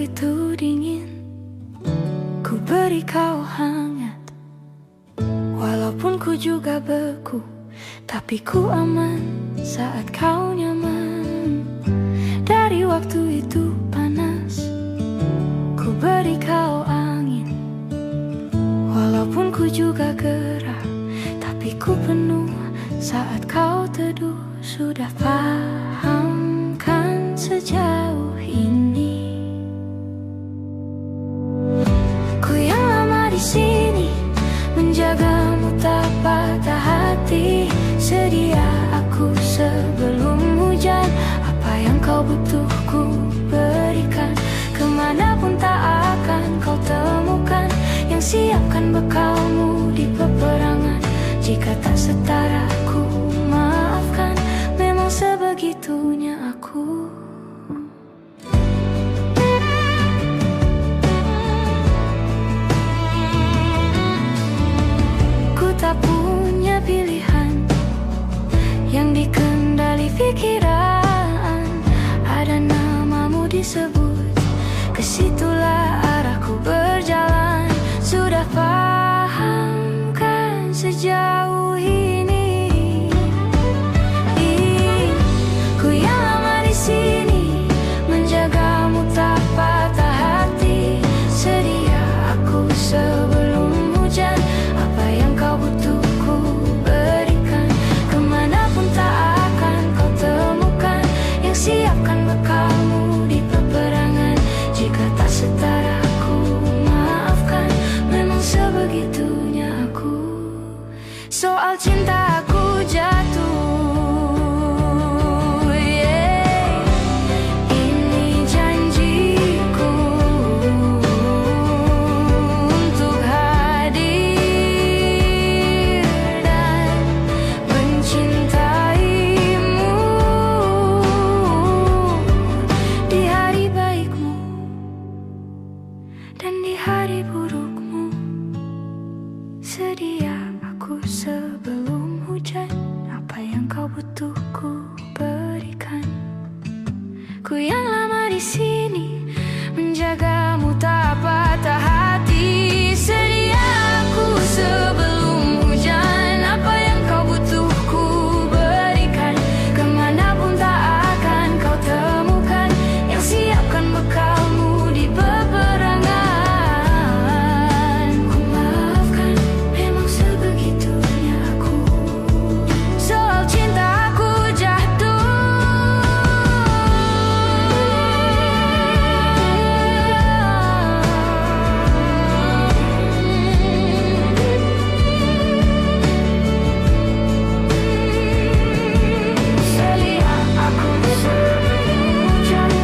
itu dingin, ku beri kau hangat. Walaupun ku juga beku, tapi ku aman saat kau nyaman. Dari waktu itu panas, ku beri kau angin. Walaupun ku juga gerah, tapi ku penuh saat kau teduh. Sudah paham kan sejauh ini? Ku yang lama di sini, menjagamu tak patah hati. Sedia aku sebelum hujan, apa yang kau butuh ku berikan. Kemanapun tak akan kau temukan yang siapkan bekalmu di peperangan. Jika tak setara ku maafkan, memang sebegitunya aku. Ku tak punya pilihan yang dikendali pikiran. Ada namamu disebut, kesitulah arahku berjalan. Sudah paham kan sejauh ini? Ku yang lama di sini, menjagamu tak patah hati. Sedia aku sebelum hujan, apa yang kau butuh ku berikan. Kemanapun tak akan kau temukan yang siapkan bekalmu di peperangan. Jika tak setara ku maafkan, memang sebegitunya aku. Soal cinta aku jatuh, yeah. Ini janjiku untuk hadir dan mencintaimu di hari baikmu dan di hari burukmu. Sedia aku sebelum hujan, apa yang kau butuh ku berikan. Ku yang lama di sini, menjagamu tak patah hati. Sedia aku sebelum hujan, apa yang kau butuh ku berikan. Kemanapun tak akan kau temukan yang siapkan bekalmu di peperangan. Ku maafkan, memang sebegitunya aku. Soal cinta aku jatuh, sedia aku sebelum hujan.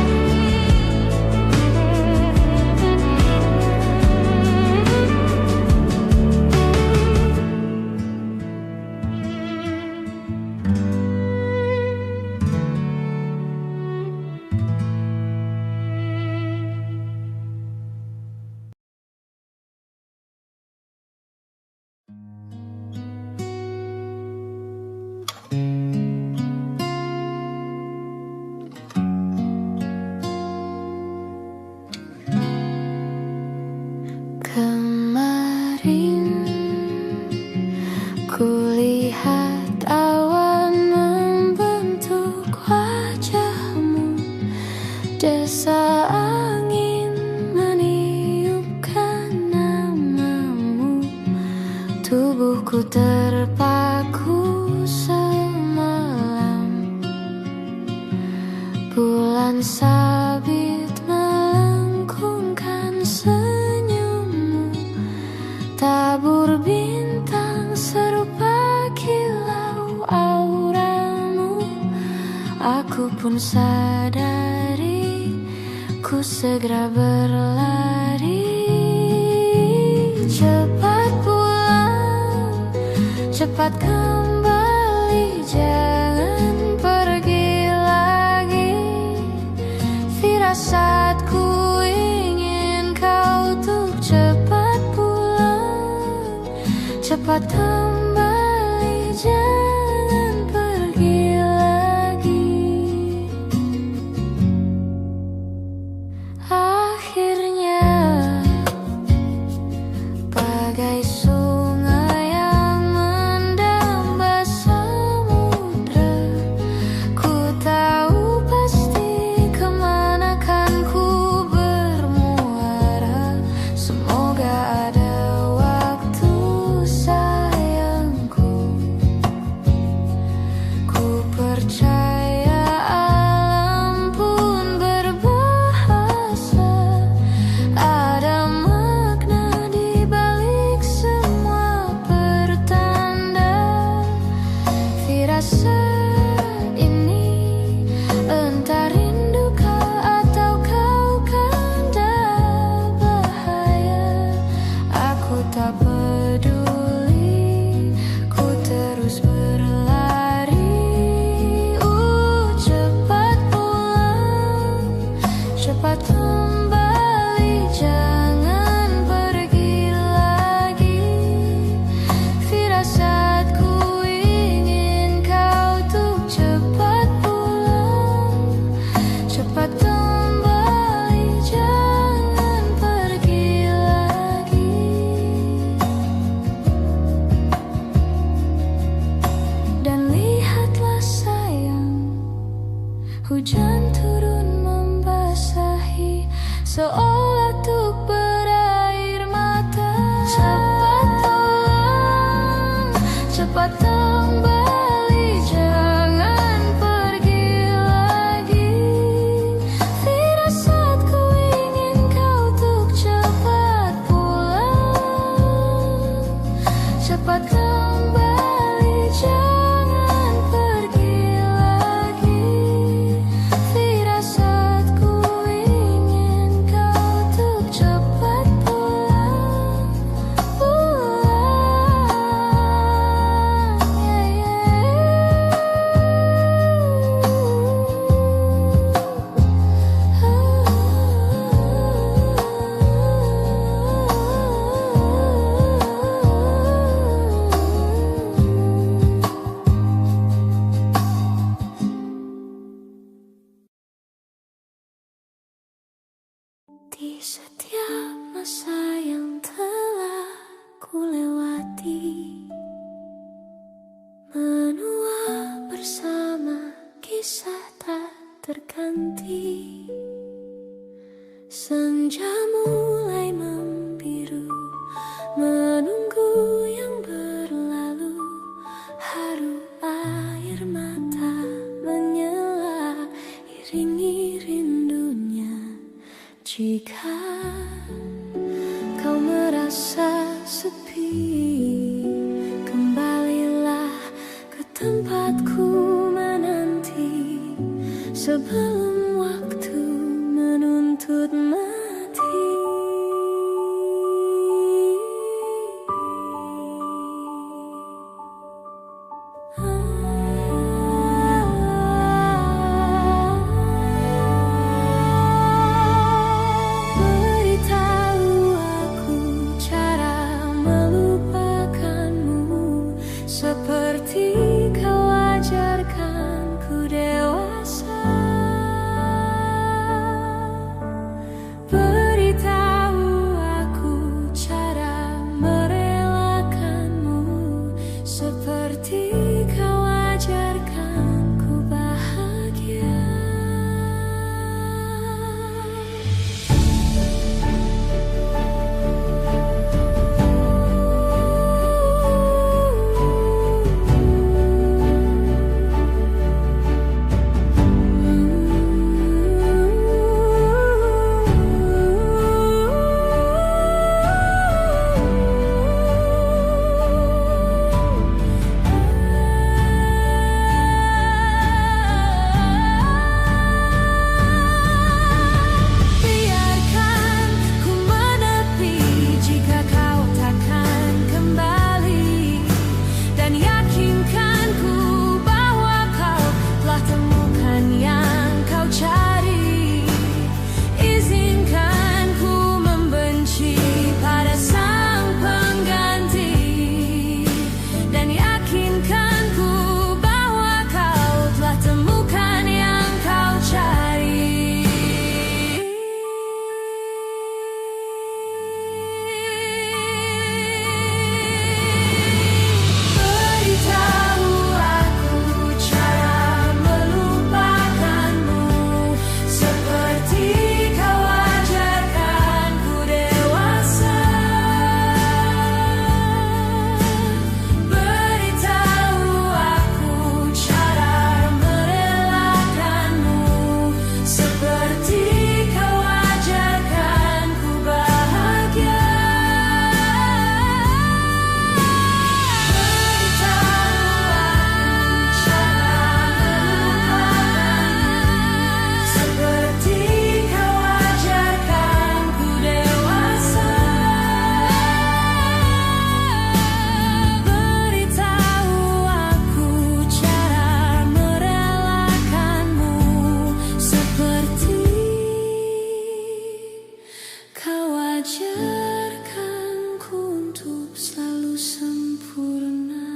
Kemarin kulihat awan membentuk wajahmu. Desa angin meniupkan namamu. Tubuhku terpaku semalam. Bulan sabit melengkungkan senyummu. Tabur bintang serupa kilau auramu. Aku pun sadari, ku segera berlari. Cepat pulang, cepat kembali, jangan pergi lagi. Firasatku ingin kau untuk cepat pulang, cepat kembali, jangan pergi lagi. akhirnya bagai sungai yang mendamba samudra. Ku tahu pasti kemana kan ku bermuara. Semoga ada waktu sayangku. Ku percaya alam pun berbahasa. Ada makna di balik semua pertanda. Firasat ini entah rindukah atau kau kanda bahaya. Aku tak peduli, ku terus berlari. Cepat pulang, cepat kembali, jangan pergi lagi. Firasatku ingin kau tuh cepat pulang, cepat kembali, jangan pergi lagi. Dan lihatlah sayang, hujan turun membasahi seolah tuk berair mata. Cepat pulang, cepat kembali, jangan pergi lagi. Firasatku ingin kau tuk cepat pulang, cepat kembali, jangan pergi lagi. Firasatku ingin kau tuk cepat pulang, di setiap masa yang telah ku lewati, menua bersama kisah tak terganti. Senja mulai membiru, menunggu yang berlalu. Haru air mata menyela, iringi rindunya. Jika kau merasa sepi, kembalilah ke tempatku menanti. Sebelum waktu menuntut mati. Beritahu aku cara melupakan mengajarkanku untuk selalu sempurna.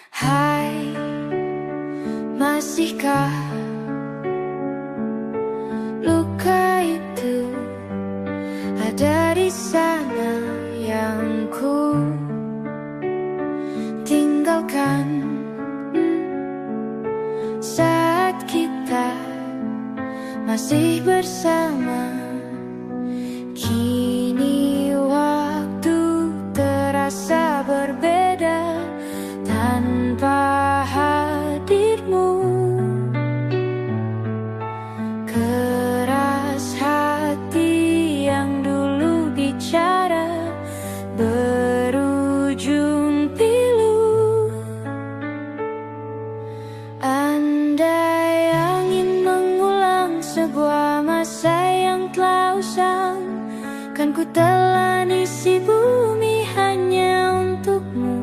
Hai, masihkah luka itu ada di sana yang ku tinggalkan saat kita masih bersama? Kini waktu terasa berbeda tanpa hadirmu. Keras hati yang dulu bicara berujung pilu. Andai angin mengulang sebuah masa yang telah usang, kan ku telan isi bumi hanya untukmu.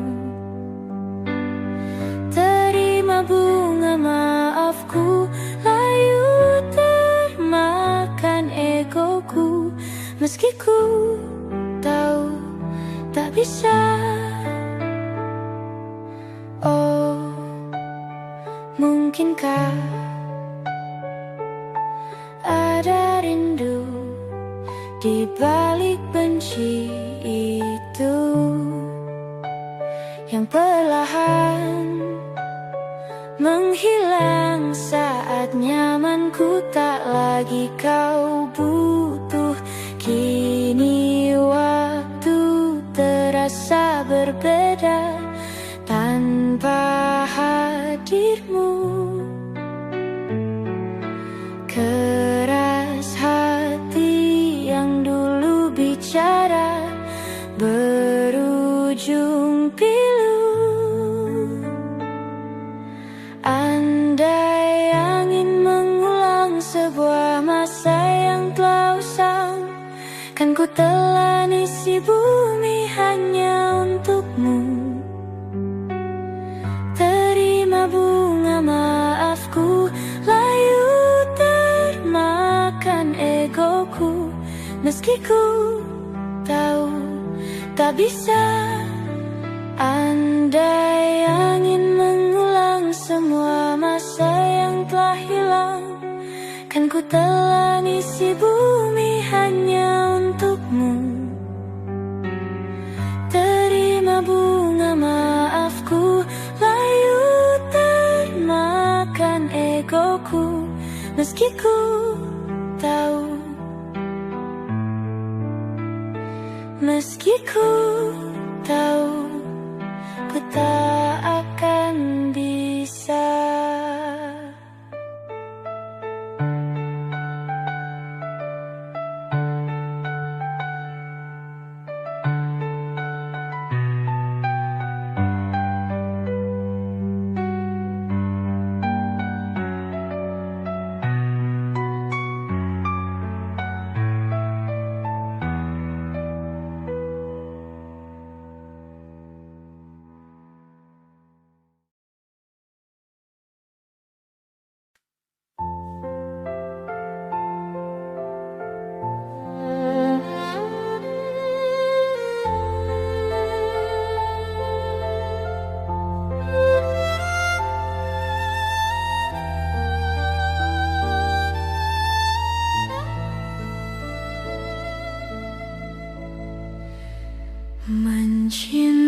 Terima bunga maafku, layu termakan egoku, meski ku tahu tak bisa. Oh, mungkinkah ada rindu di balik benci itu yang perlahan menghilang saat nyamanku tak lagi kau butuh. Kini waktu terasa berbeda tanpa hadirmu. Keras hati yang dulu bicara berujung pilu. Andai angin mengulang sebuah masa yang telah usang, kan ku telan isi bumi hanya untukmu. Terima bunga maafku, layu termakan egoku, meski ku tahu tak bisa. Andai angin mengulang semua masa yang telah hilang, kan ku telan isi bumi hanya untukmu. Terima bunga maafku, layu termakan egoku, meski ku tahu, meski ku tahu ku tak akan bisa.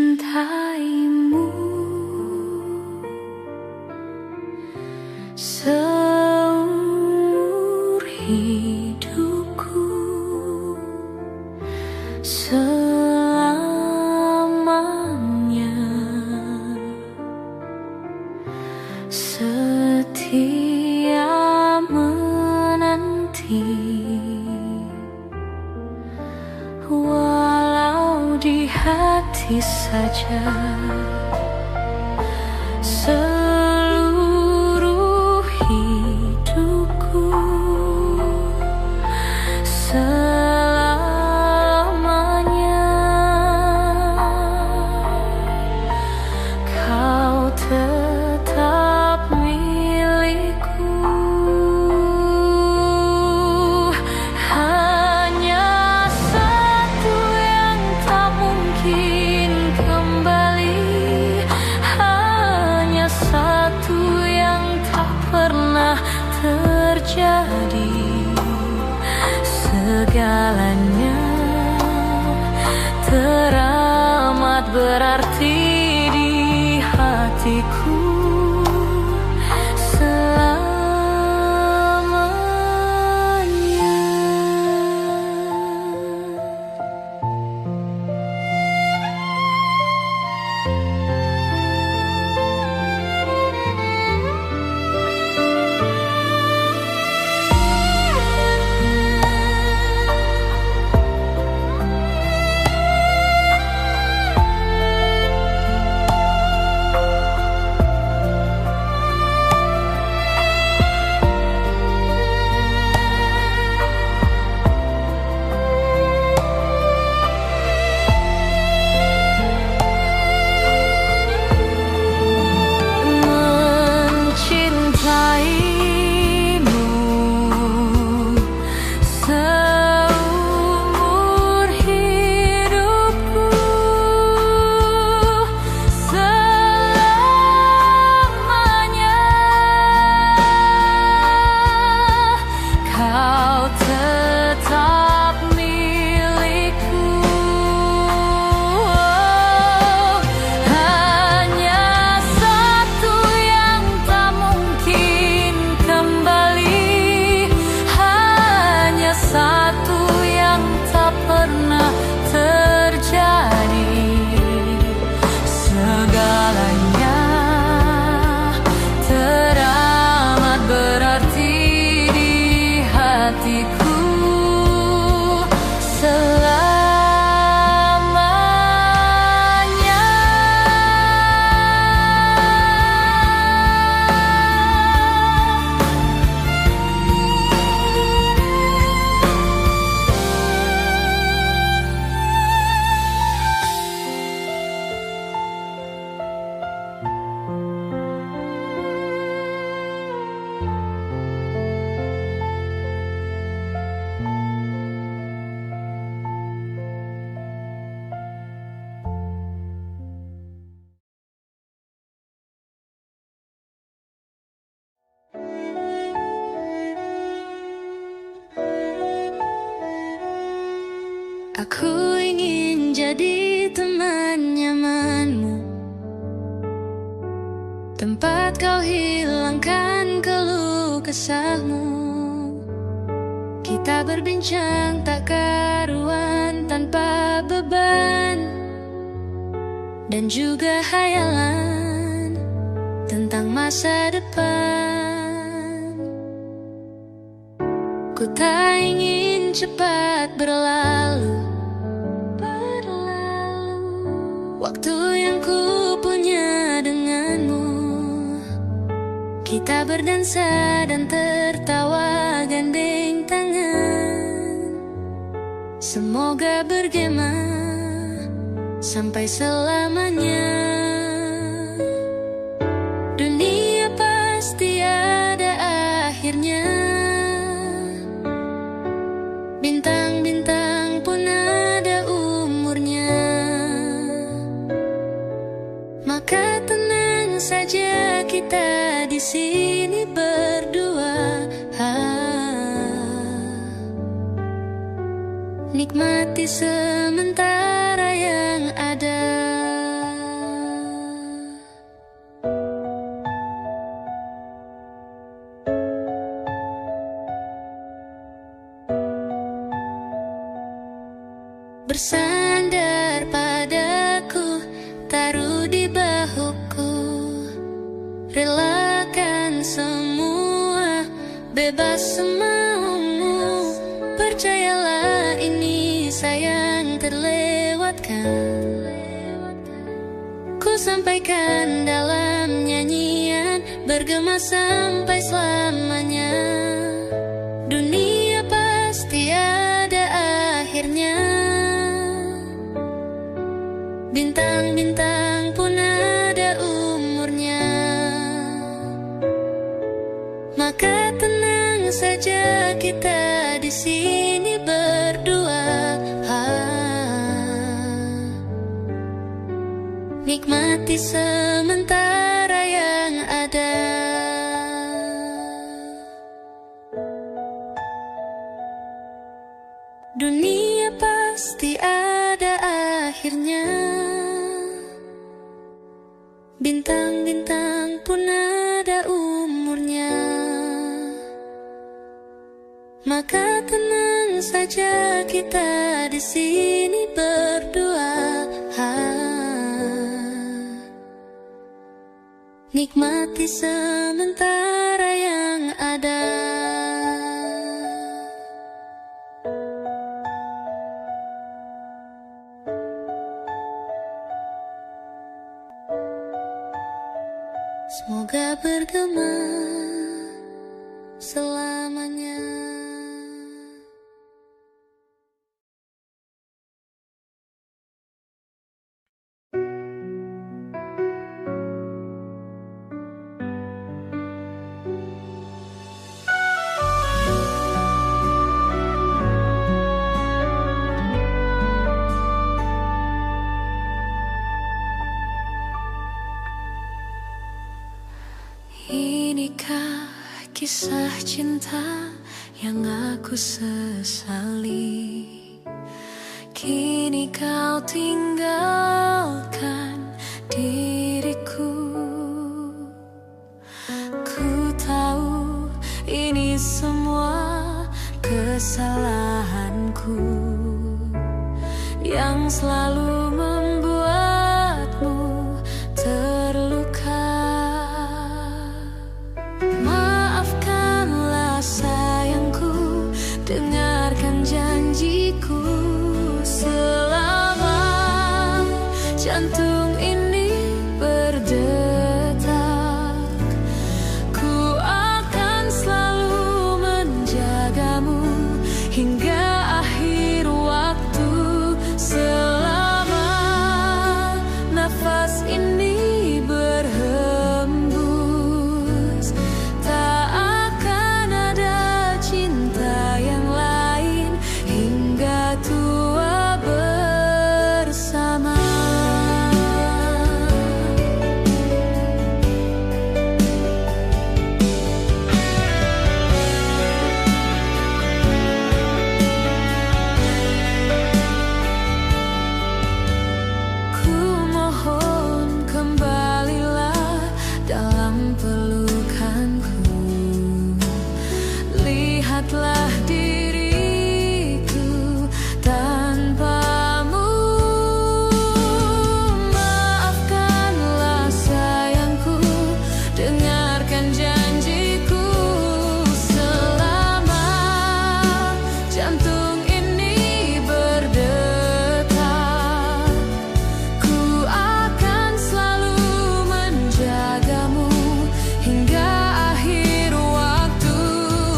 Mencintaimu seumur hidupku, selamanya setia menanti. Walau di hati saja seluruh hidupku, selamanya kau tetap hatiku selamanya. Aku ingin jadi teman nyamanmu, tempat kau hilangkan keluh kesahmu. Kita berbincang tak karuan tanpa beban, dan juga hayalan tentang masa depan. Ku tak ingin cepat berlalu waktu yang ku punya denganmu. Kita berdansa dan tertawa gandeng tangan. Semoga bergema sampai selamanya. Dunia pasti ada akhirnya. Bintang-bintang pun ada umurnya. Maka tenang saja kita di sini berdua. Nikmati sementara yang ada. Bersandar padaku, taruh di bahuku, relakan semua, bebas semaumu. Percayalah ini sayang terlewatkan. Ku sampaikan dalam nyanyian, bergema sampai selamanya. Dunia pasti ada akhirnya. Bintang-bintang pun ada umurnya. Maka tenang saja kita di sini berdua. Nikmati sementara yang ada. Dunia pasti ada akhirnya. Bintang-bintang Maka tenang saja kita di sini berdua. Nikmati sementara yang ada. Semoga bergema selamanya. Inikah kisah cinta yang aku sesali? Kini kau tinggalkan diriku. Ku tahu ini semua kesalahanku yang selalu membuatmu terluka. Maafkanlah sayangku, dengarkan janjiku. Selama jantung ini berdetak, ku akan selalu menjagamu hingga akhir waktu. Selama nafas ini berhembus, tak akan ada cinta yang lain hingga tua bersama. Ku mohon kembalilah dalam pelukanku. Lihatlah diriku tanpamu. Maafkanlah sayangku, dengarkan janjiku. Selama jantung ini berdetak, ku akan selalu menjagamu hingga akhir waktu.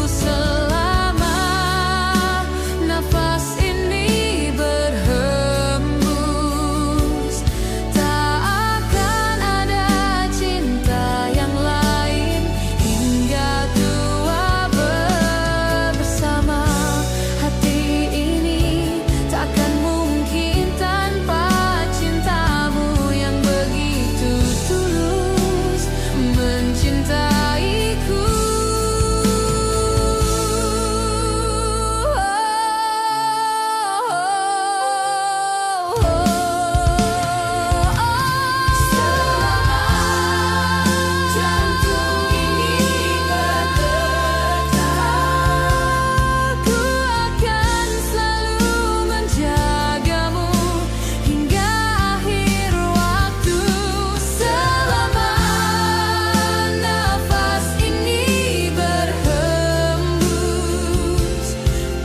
Selama nafas ini berhembus, tak akan ada cinta yang lain hingga tua bersama. Hati ini takkan mungkin tanpa cintamu yang begitu tulus mencintaiku. Jantung ini berdetak, ku akan selalu menjagamu hingga akhir waktu. Selama nafas ini berhembus,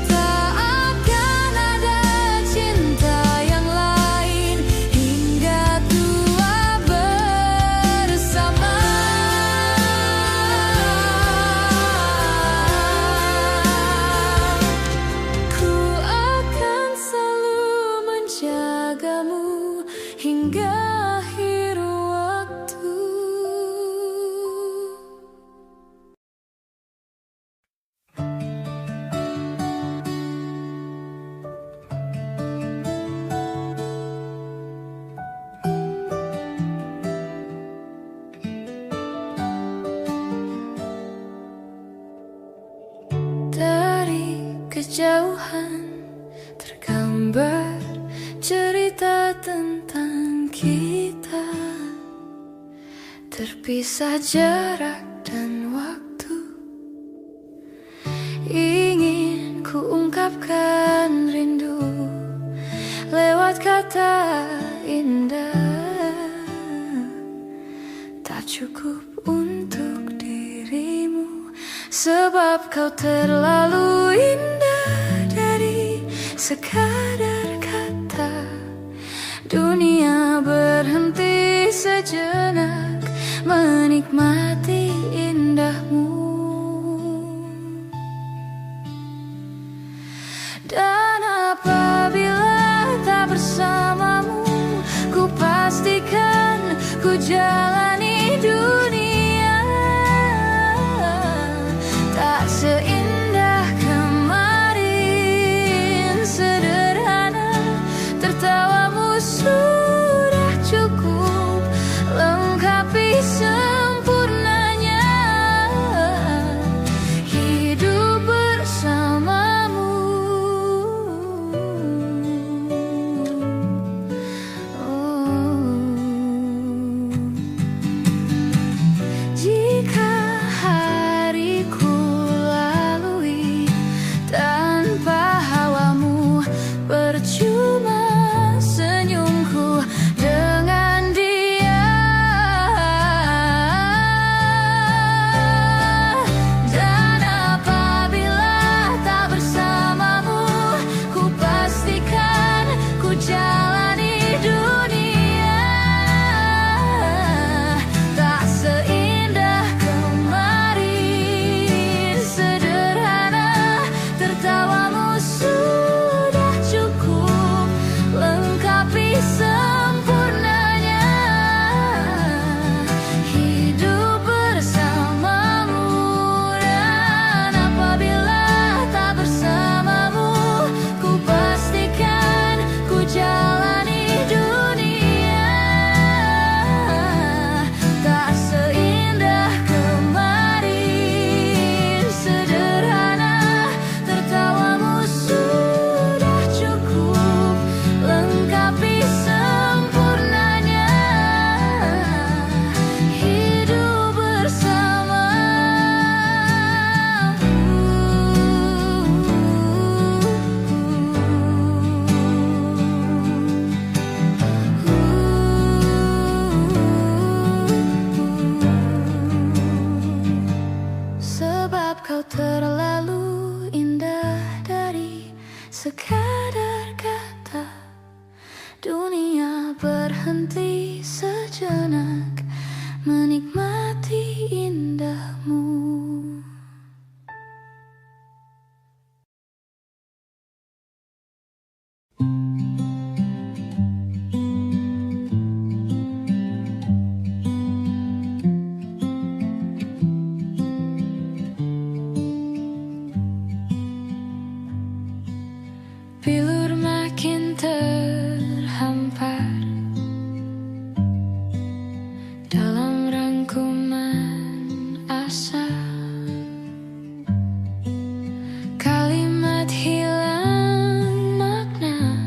tak akan ada cinta yang lain hingga tua bersama. Ku akan selalu menjagamu hingga akhir waktu. Dari kejauhan tergambar cerita tentang kita, terpisah jarak dan waktu. Ingin kata indah tak cukup untuk dirimu, sebab kau terlalu indah dari sekadar kata. Dunia berhenti sejenak menikmati indahmu. Dan apabila tak bersamamu, ku pastikan ku jalani dunia tak seindah kemarin. Sederhana, tertawamu sudah cukup lengkapi sempurnanya hidup bersamamu. Jika hariku lalui tanpa hawamu, percuma senyumku dengan dia. Dan apabila tak bersamamu, ku pastikan ku jalani dunia tak seindah kemarin. Sederhana, tertawamu sudah cukup lengkapi sempurnanya hidup bersamamu. Dan apabila tak bersamamu, ku pastikan ku jalani dunia tak seindah kemarin. Sederhana, tertawamu sudah cukup lengkapi sempurnanya hidup bersamamu. Sebab kau terlalu indah dari sekadar kata. Dunia berhenti sejenak menikmati indahmu. Bilur makin terhampar dalam rangkuman asa. Kalimat hilang makna,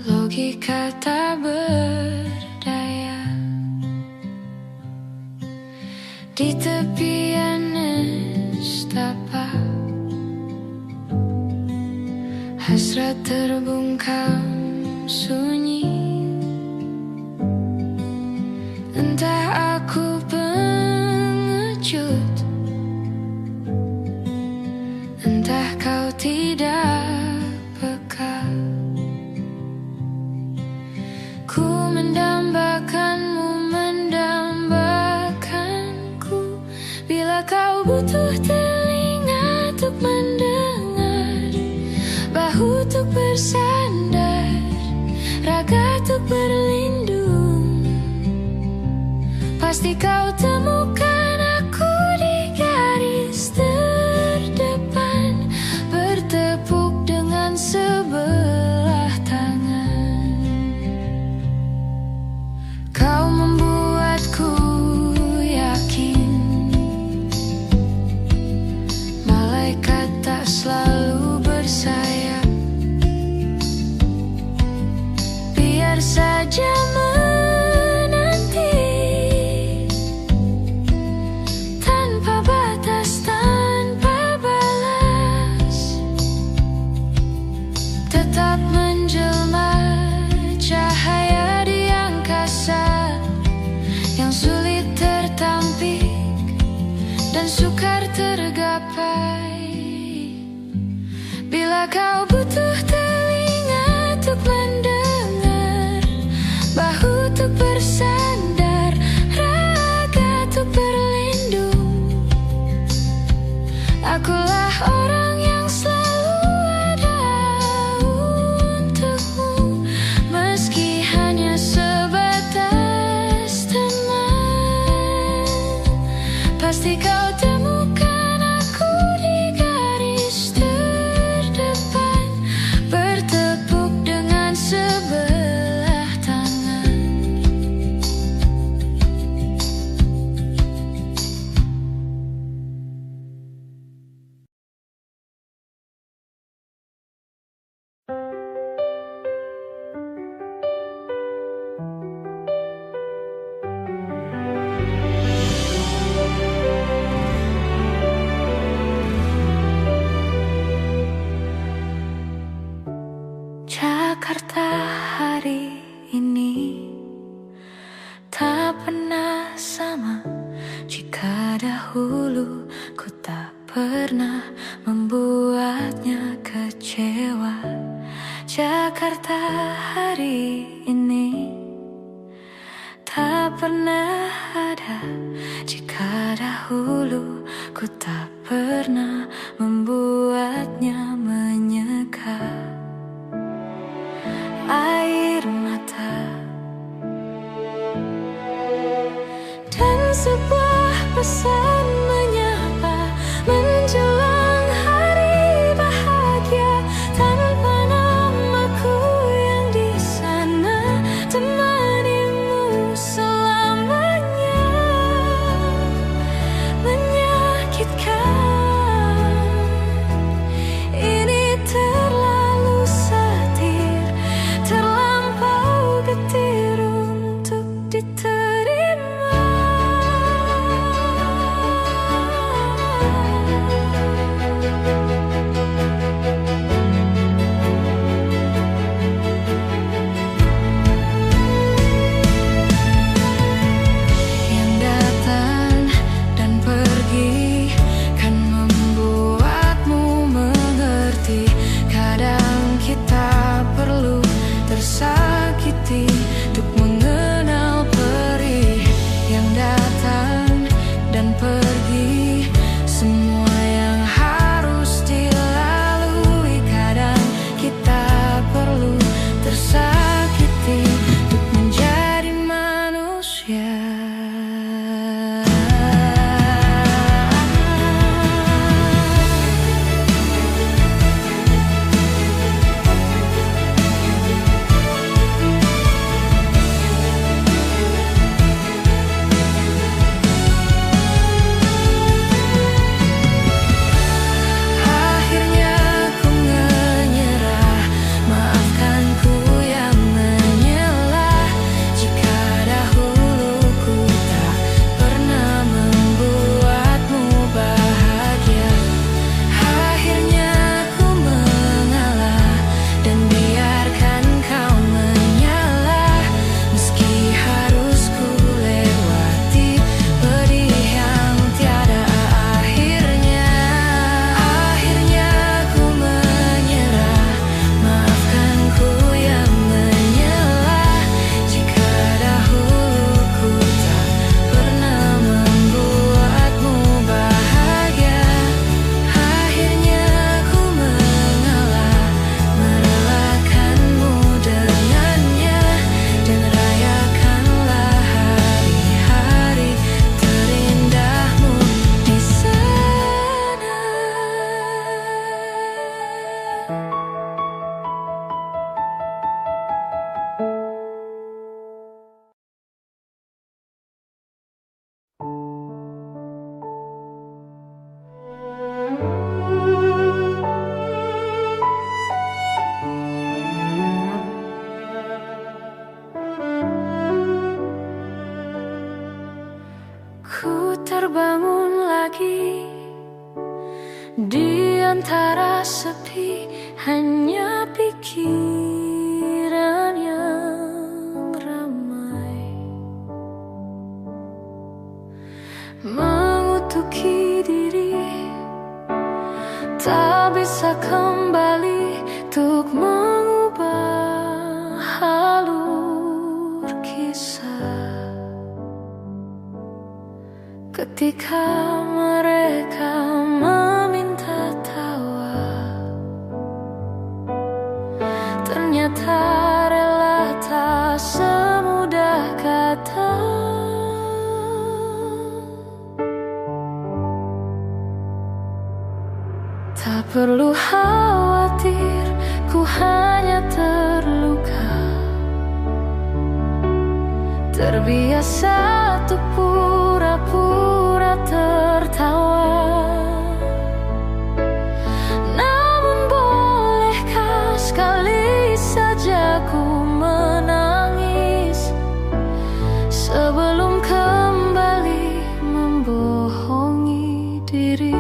logika tak berdaya. Di tepian nestapa, hasrat terbungkam sunyi. Entah aku pengecut, entah kau tidak peka. Ku mendambakanmu, mendambakanku. Bila kau butuh telinga untuk mendengar, bahu untuk bersandar, raga untuk berlindung, pasti kau temukan aku di garis terdepan, bertepuk dengan sebelah tangan. Kau membuatku yakin malaikat tak selalu bersayap. Biar saja menanti dan sukar tergapai. Bila kau butuh telinga untuk mendengar, bahu untuk bersandar, raga untuk berlindung, akulah orang yang selalu ada untukmu. Meski hanya sebatas teman, pasti kau temukan aku di garis terdepan, bertepuk dengan sebelah tangan. Jakarta hari ini tak pernah sama jika dahulu ku tak pernah membuatnya kecewa. Jakarta hari ini tak pernah ada jika dahulu ku tak pernah membuatnya menyeka. Air mata dan sebuah pesan menyapa menjelang hari bahagia, tanpa namaku yang di sana, temanimu selamanya. Menyakitkan, ini terlalu satir, terlampau getir untuk diterima. Yang datang dan pergi kan membuatmu mengerti. Kadang kita perlu tersakiti untuk mengenal perih. Yang datang dan pergi, semua yang harus dilalui. Kadang kita perlu tersakiti untuk menjadi manusia. Akhirnya ku menyerah, maafkan ku yang menyelah jika dahulu ku tak pernah membuatmu bahagia. Akhirnya ku mengalah dan biarkan kau menyalah, meski harus ku lewati pedih yang tiada akhirnya. Akhirnya ku menyerah, maafkan ku yang menyelah jika dahulu ku tak pernah membuatmu bahagia. Akhirnya ku mengalah, merelakanmu dengannya, dan rayakanlah hari-hari terindahmu di sana. Ku terbangun lagi di antara sepi, hanya pikiran yang ramai mengutuki asa kembali untuk mengubah alur kisah. Ketika mereka meminta tawa, ternyata rela tak semudah kata. Tak perlu khawatir, ku hanya terluka, terbiasa untuk pura-pura tertawa. Namun bolehkah sekali saja ku menangis sebelum kembali membohongi diri.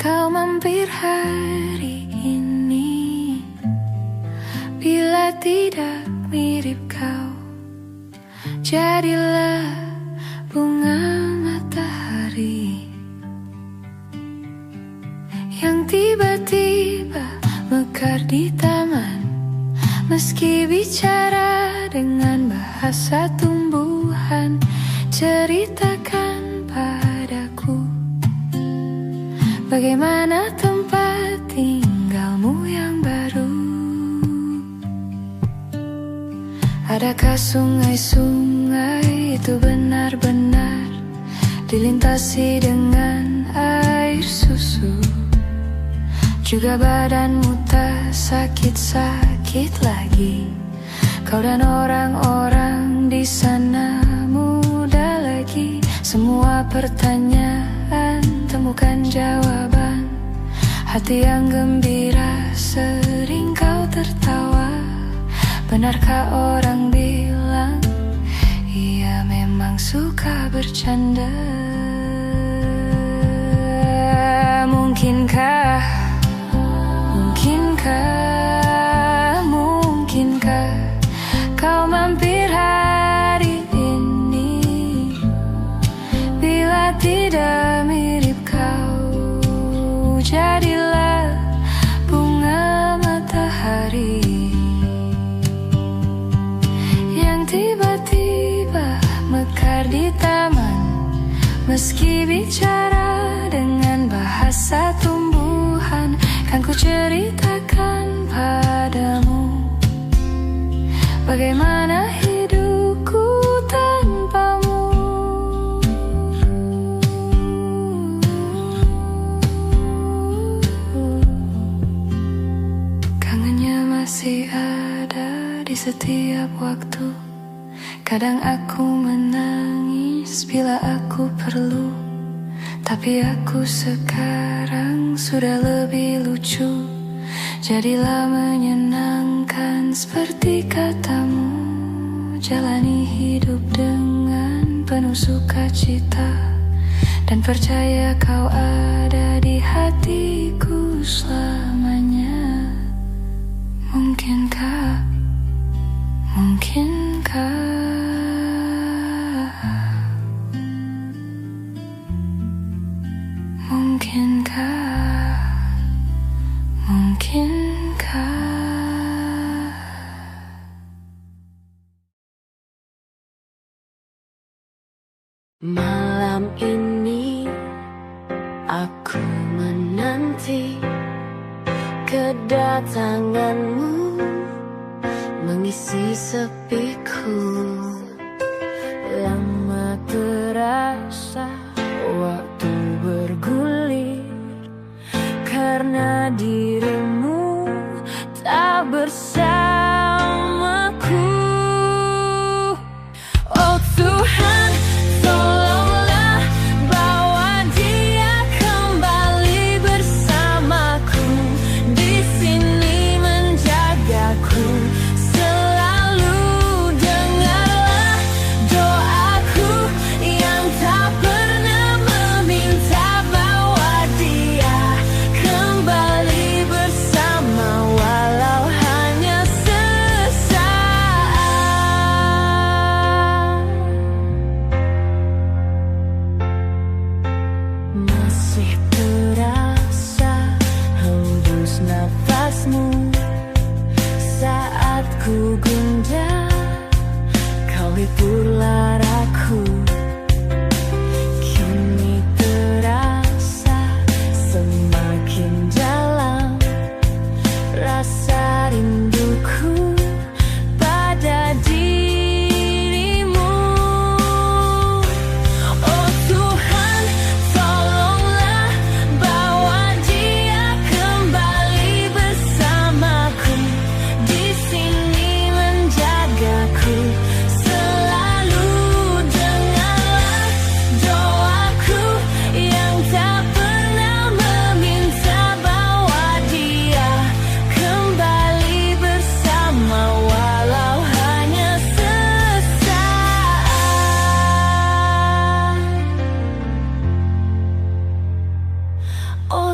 kau mampir hari ini. Bila tidak mirip kau, jadilah bunga matahari yang tiba-tiba mekar di taman. Meski bicara dengan bahasa tumbuhan, ceritakan padaku bagaimana tempat tinggalmu yang baru. Adakah sungai-sungai itu benar-benar dilintasi dengan air susu? Juga badanmu tak sakit-sakit lagi. Kau dan orang-orang di sana muda lagi. Semua pertanyaan temukan jawaban. Hati yang gembira sering kau tertawa. Benarkah orang bilang ia memang suka bercanda? Mungkinkah kau mampir hari ini? Bila tidak mirip kau, jadilah bunga matahari yang tiba-tiba mekar di taman. Meski bicara dengan bahasa tumbuhan, kan ku ceritakan padamu bagaimana hidupku tanpamu. Kangennya masih ada di setiap waktu. Kadang aku menangis bila aku perlu, tapi aku sekarang sudah lebih lucu. Jadilah menyenangkan seperti katamu. Jalani hidup dengan penuh sukacita, dan percaya kau ada di hatiku selamanya. Mungkinkah malam ini aku menanti kedatanganmu mengisi sepiku. Lama terasa waktu bergulir karena dirimu tak bersamaku. Oh Tuhan, tolonglah bawa dia kembali bersamaku, di sini menjagaku selalu. Dengarlah doaku yang tak pernah meminta, bawa dia kembali bersama walau hanya sesaat. Masih terasa hembus nafasmu saat ku gundah, kau libur laraku. Kini terasa semakin dalam rasa rinduku pada dirimu. Oh Tuhan, tolonglah bawa dia kembali bersamaku, di sini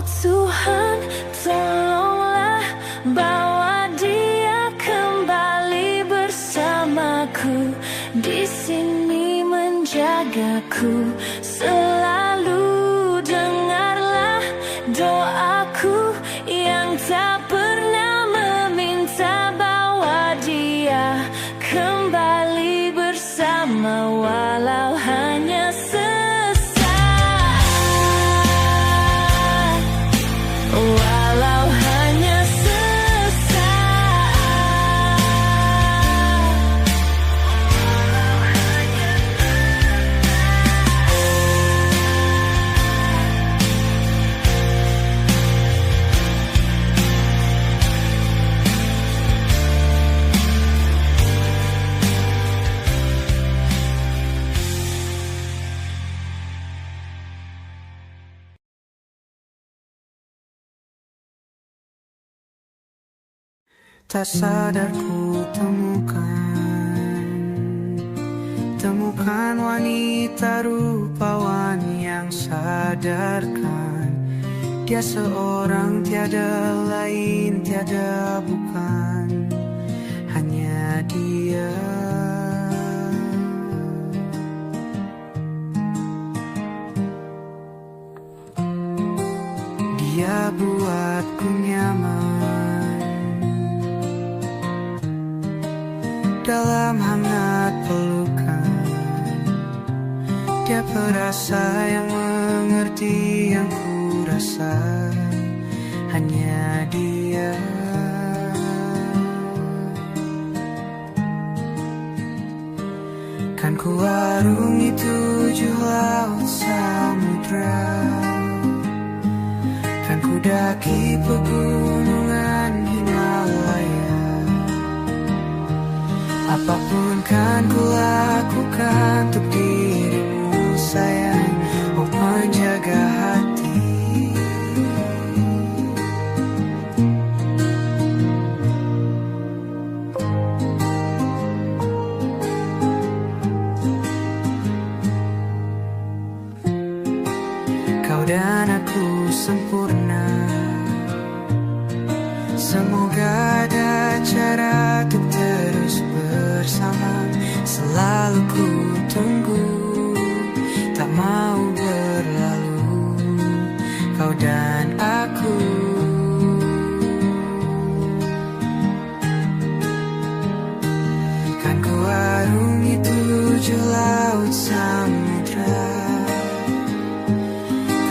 Tuhan, tolonglah bawa dia kembali bersamaku, di sini menjagaku selalu. Dengarlah doaku yang tak pernah meminta, bawa dia kembali bersama walau hanya walau hanya tak sadar ku temukan wanita rupawan yang sadarkan dia seorang, tiada lain, tiada bukan, hanya dia. Dia buatku nyaman dalam hangat pelukan. Dia perasa yang mengerti yang ku rasa, hanya dia. Kan ku arungi 7 laut samudra, kan ku daki pegunungan Himalaya. Apapun kan ku lakukan untuk dirimu sayang, oh penjaga hati. Kau dan aku sempurna, semoga ada cara untuk terus bersama. Selalu ku tunggu, tak mau berlalu, kau dan aku. Kan ku arungi 7 laut samudra,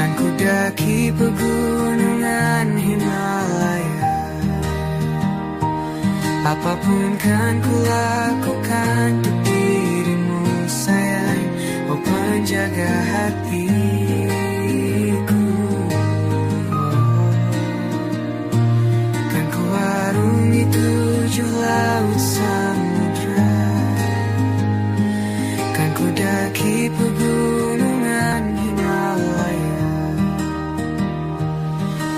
kan ku daki pegunungan Himalaya. Apapun kan ku lakukan untuk dirimu sayang, oh penjaga hatiku. Kan ku arungi 7 laut samudra, kan ku daki pegunungan Himalaya.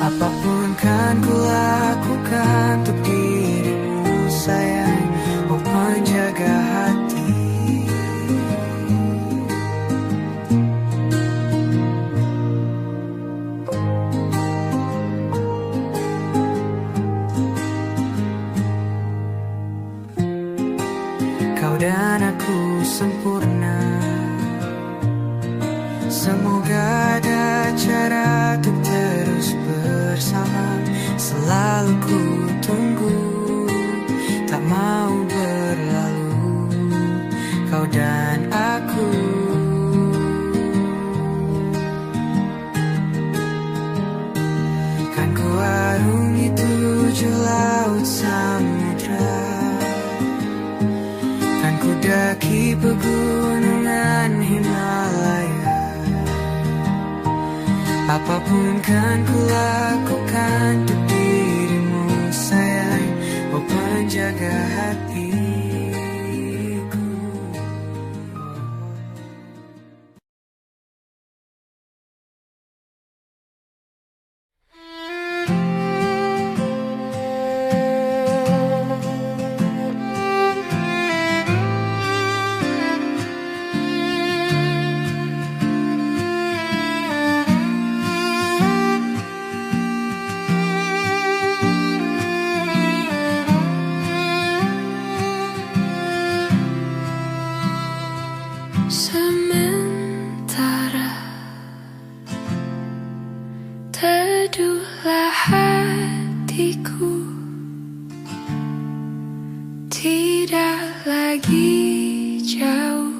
Apapun kan ku lakukan untuk dirimu sayang, oh penjaga hati. Kau dan aku sempurna, semoga ada cara untuk terus bersama. Selalu ku tunggu, tak mau berlalu, kau dan aku. Kan ku arungi 7 laut samudra, kan ku daki pegunungan Himalaya. Apapun kan ku lakukan untuk dirimu sayang, oh penjaga hatiku. lagi jauh,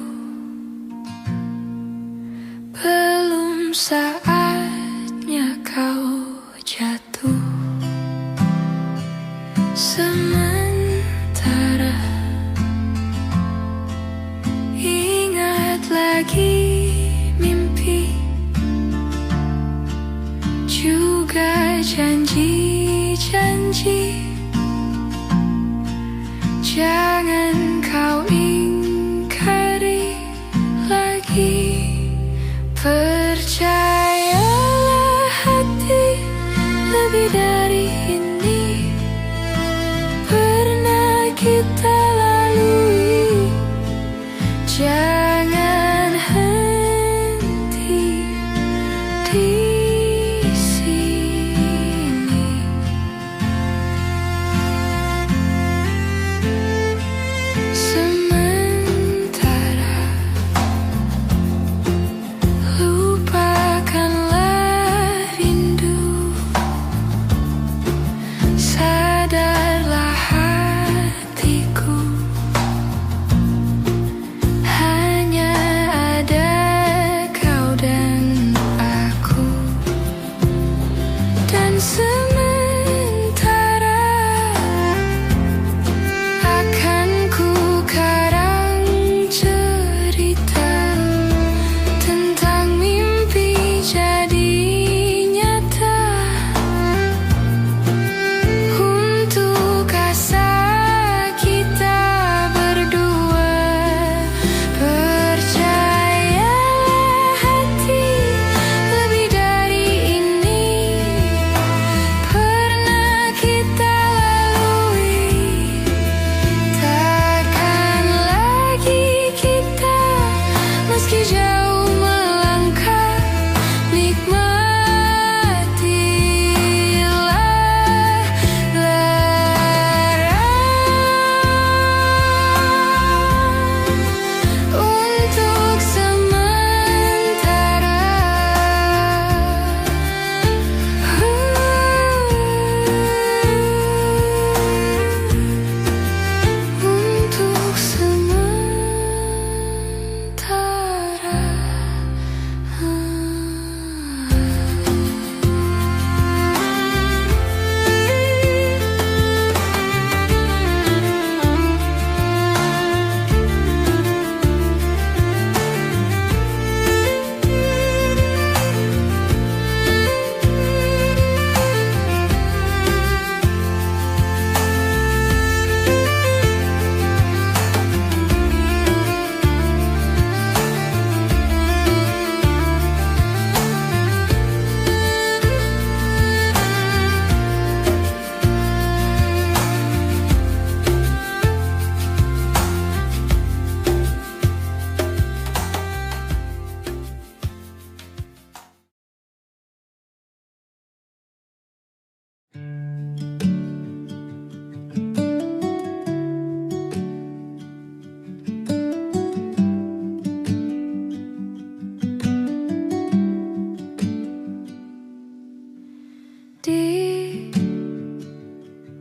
belum saatnya kau jatuh. Sementara ingat lagi mimpi, juga janji-janji. Jangan kau ingkari lagi. Percayalah hati, lebih dari ini pernah kita lalui. Jangan henti di sini. Sementara lupakanlah rindu, sadarlah hatiku, hanya ada kau dan aku. Dan sementara akan ku karang cerita tentang mimpi jadi nyata, untuk asa kita berdua. Percayalah hati, lebih dari ini pernah kita lalui. Takkan lagi kita meski jauh melangkah, nikmatilah lara untuk sementara. Untuk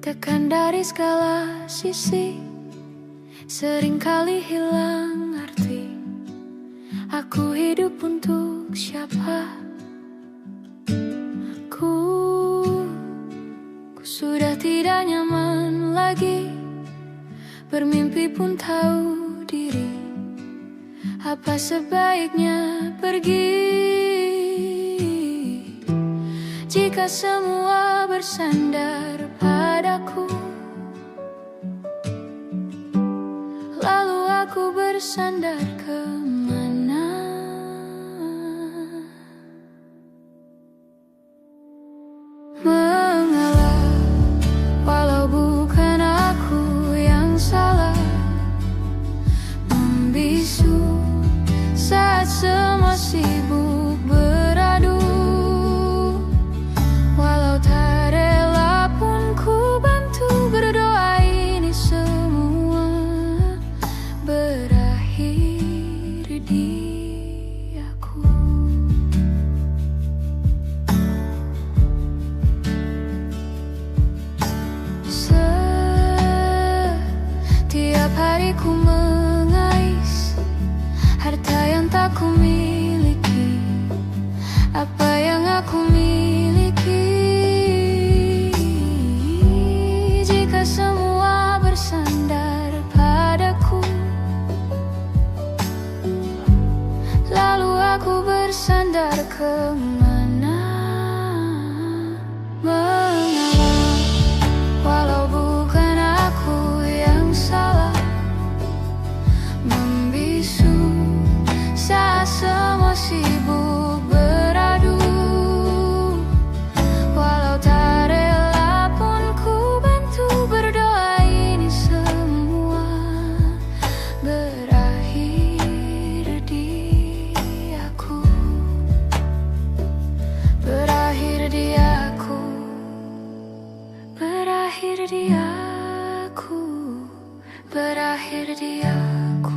ditekan dari segala sisi, seringkali hilang arti. Aku hidup untuk siapa? Ku sudah tidak nyaman lagi, bermimpi pun tahu diri. Apa sebaiknya pergi jika semua bersandar padaku? Lalu aku bersandar kemana? Mengalah, walau bukan aku yang salah. Membisu saat semua sibuk beradu. Walau tak rela pun ku bantu, berdoa ini semua berakhir di aku. Setiap hari ku aku miliki, apa yang aku miliki. Jika semua bersandar padaku, lalu aku bersandar kemana? Mengalah, walau bukan aku yang salah, membisu saat semua sibuk beradu. Walau tak rela pun ku bantu berdoa, ini semua berakhir di aku. Berakhir di aku. Berakhir di aku. Berakhir di aku.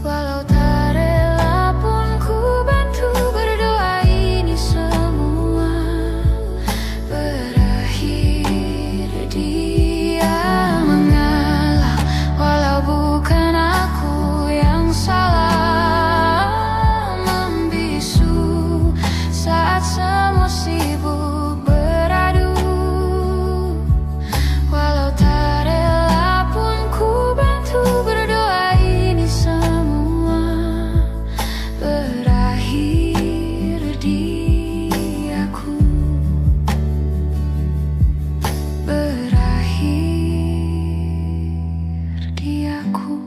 Walau tak rela pun ku bantu berdoa, ini semua berakhir dia. Mengalah, walau bukan aku yang salah, membisu saat semua sibuk beradu. Walau tak rela pun ku bantu berdoa, ini semua berakhir di aku. Berakhir di aku.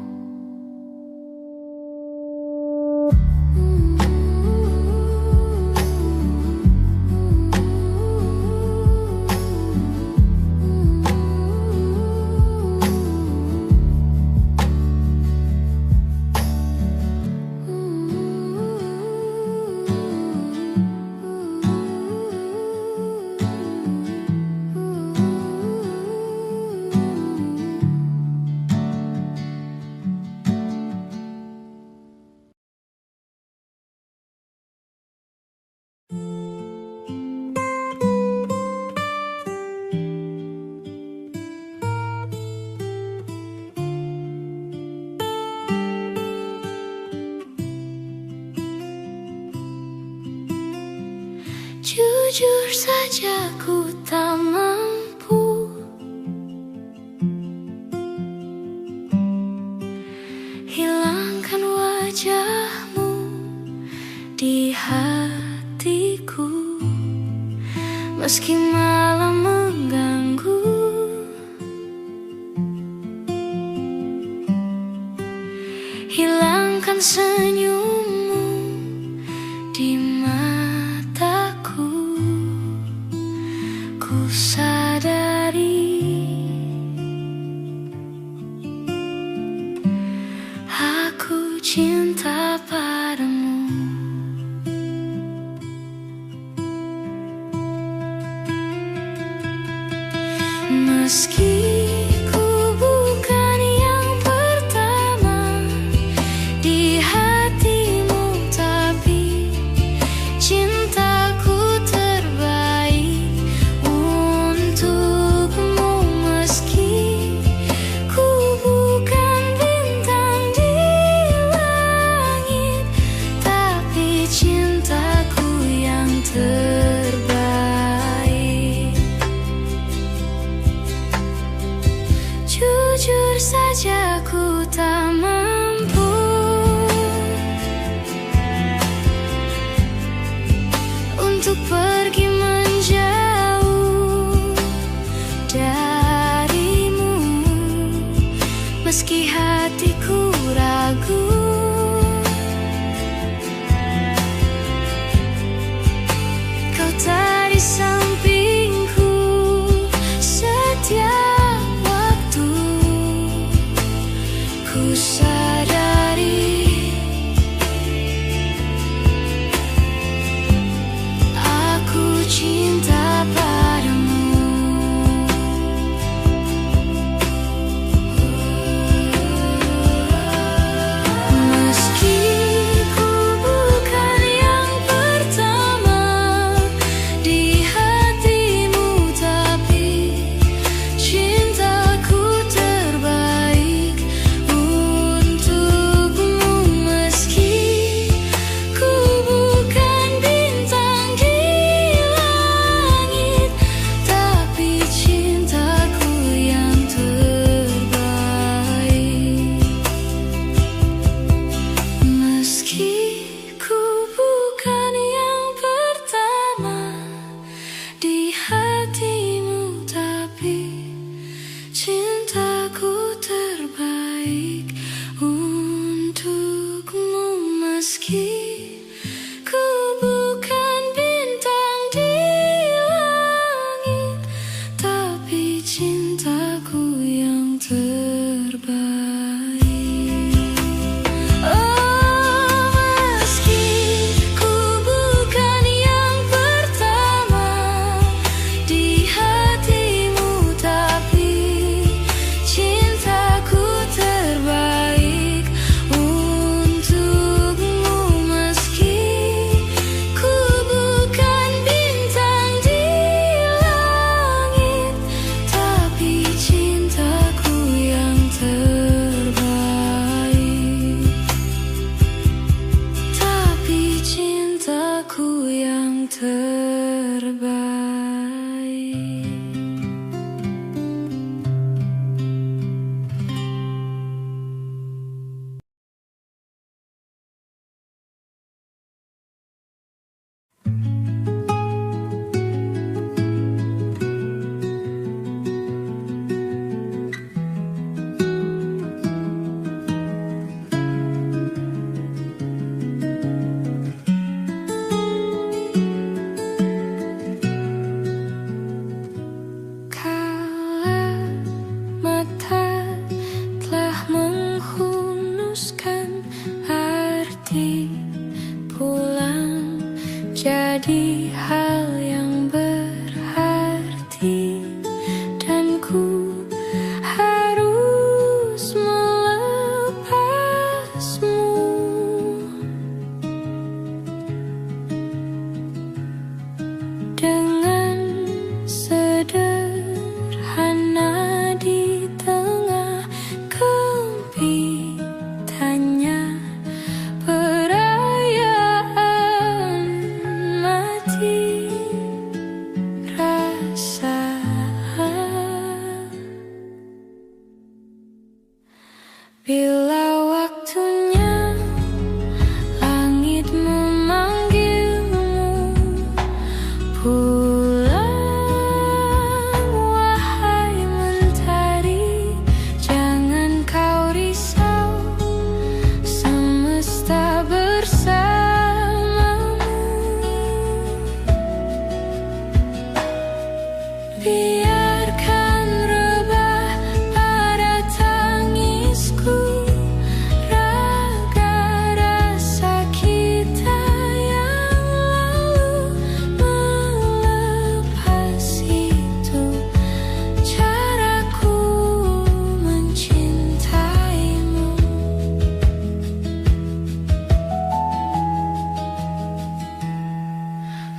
Jujur saja ku tak mampu hilangkan wajahmu di hatiku, meski malam mengganggu. Hilangkan senyummu di mataku. Ku sadari aku cinta padamu. Meski ku bukan yang pertama di hatimu, tapi cintaku terbaik untukmu. Meski ku bukan bintang di langit, tapi cintaku yang terbaik. aku yang terbaik. Jadi hal yang berarti, dan ku harus melepasmu. Dengan sederhana di tengah kempitannya bila waktunya langit memanggilmu pulang, wahai mentari. Jangan kau risau, semesta bersamamu. Biarkan rebah pada tangisku raga rasa kita yang lalu. Melepas itu caraku mencintaimu.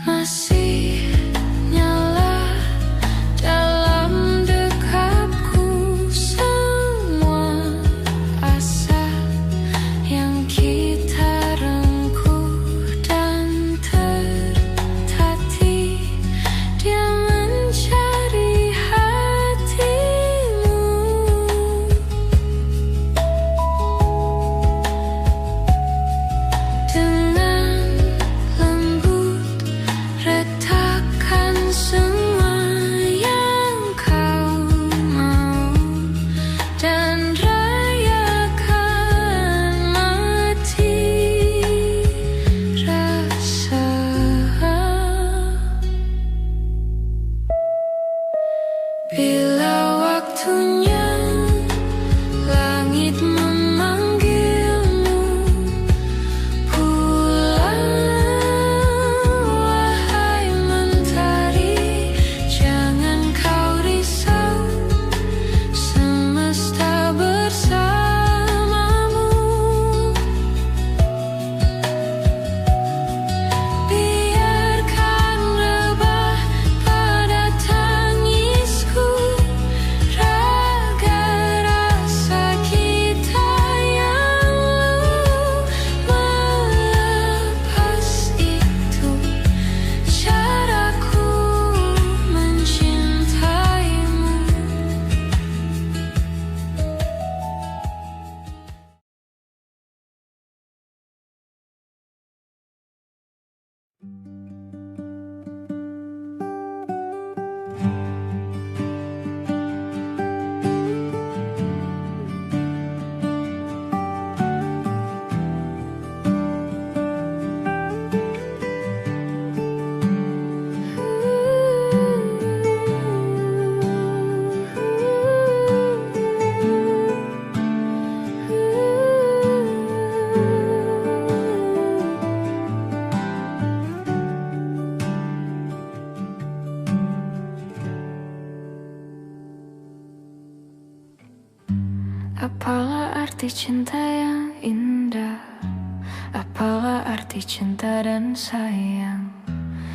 Masih nyala dalam dekapku semua asa yang kita rengkuh dan tertatih. Dia mencari hatimu dengan lembut, retakan semua yang kau mau dan rayakan mati rasa. Bila waktunya langit memanggilmu pulang, wahai mentari. Jangan kau risau, semesta bersamamu. Biarkan rebah pada tangisku raga rasa kita yang lalu. Melepas itu caraku mencintaimu. Apalah arti cinta yang indah? Apalah arti cinta dan sayang?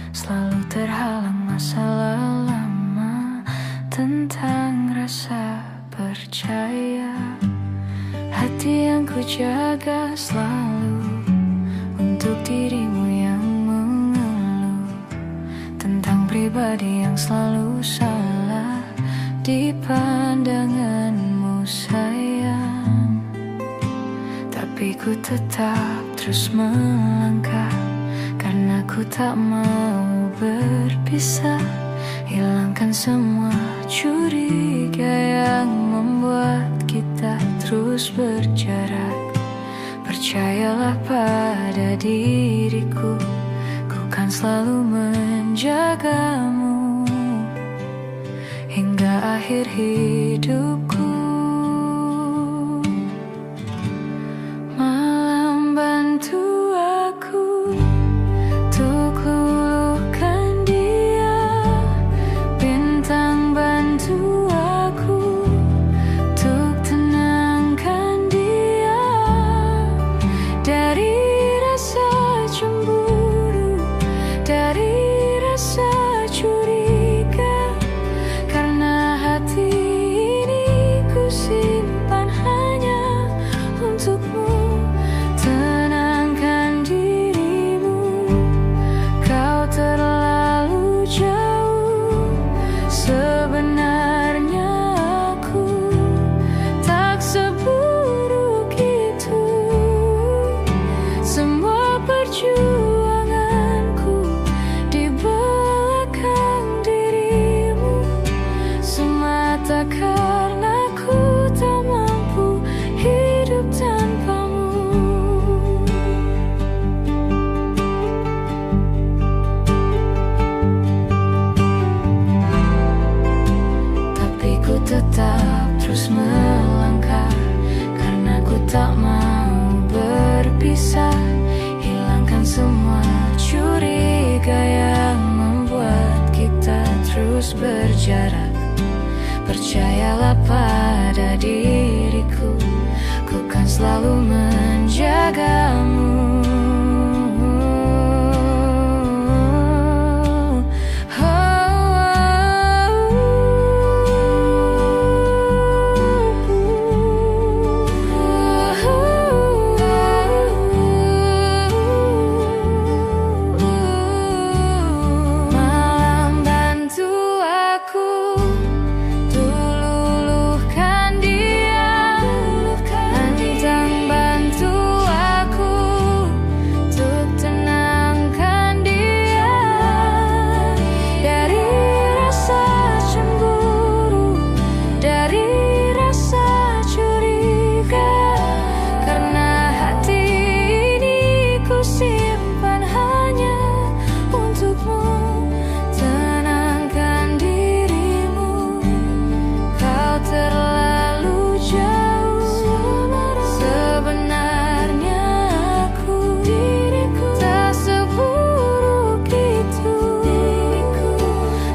Selalu terhalang masalah lama tentang rasa percaya. Hati yang ku jaga selalu untuk dirimu yang pribadi yang selalu salah di pandanganmu sayang. Tapi ku tetap terus melangkah, karena ku tak mau berpisah. Hilangkan semua curiga yang membuat kita terus berjarak. Percayalah pada diriku, ku kan selalu menjagamu hingga akhir hidupku. Malam bantu aku untuk luluhkan dia, bintang bantu aku untuk tenangkan dia dari rasa cemburu, dari rasa curiga. Karena hati ini ku simpan hanya untukmu. Tenangkan dirimu, kau terlalu jauh. Sebenarnya aku tak seburuk itu. Semua perjuanganku di belakang dirimu, semata karena ku tak mampu hidup tanpamu. Tapi ku tetap terus melangkah, karena ku tak mau berpisah. Hilangkan semua curiga yang membuat kita terus berjarak. Percayalah pada diriku, ku kan selalu menjagamu. Malam bantu aku luluhkan dia, bintang bantu aku untuk tenangkan dia dari rasa cemburu, dari rasa curiga. Karena hati ini ku simpan hanya untukmu. Tenangkan dirimu, kau terlalu jauh. Sebenarnya aku tak seburuk itu.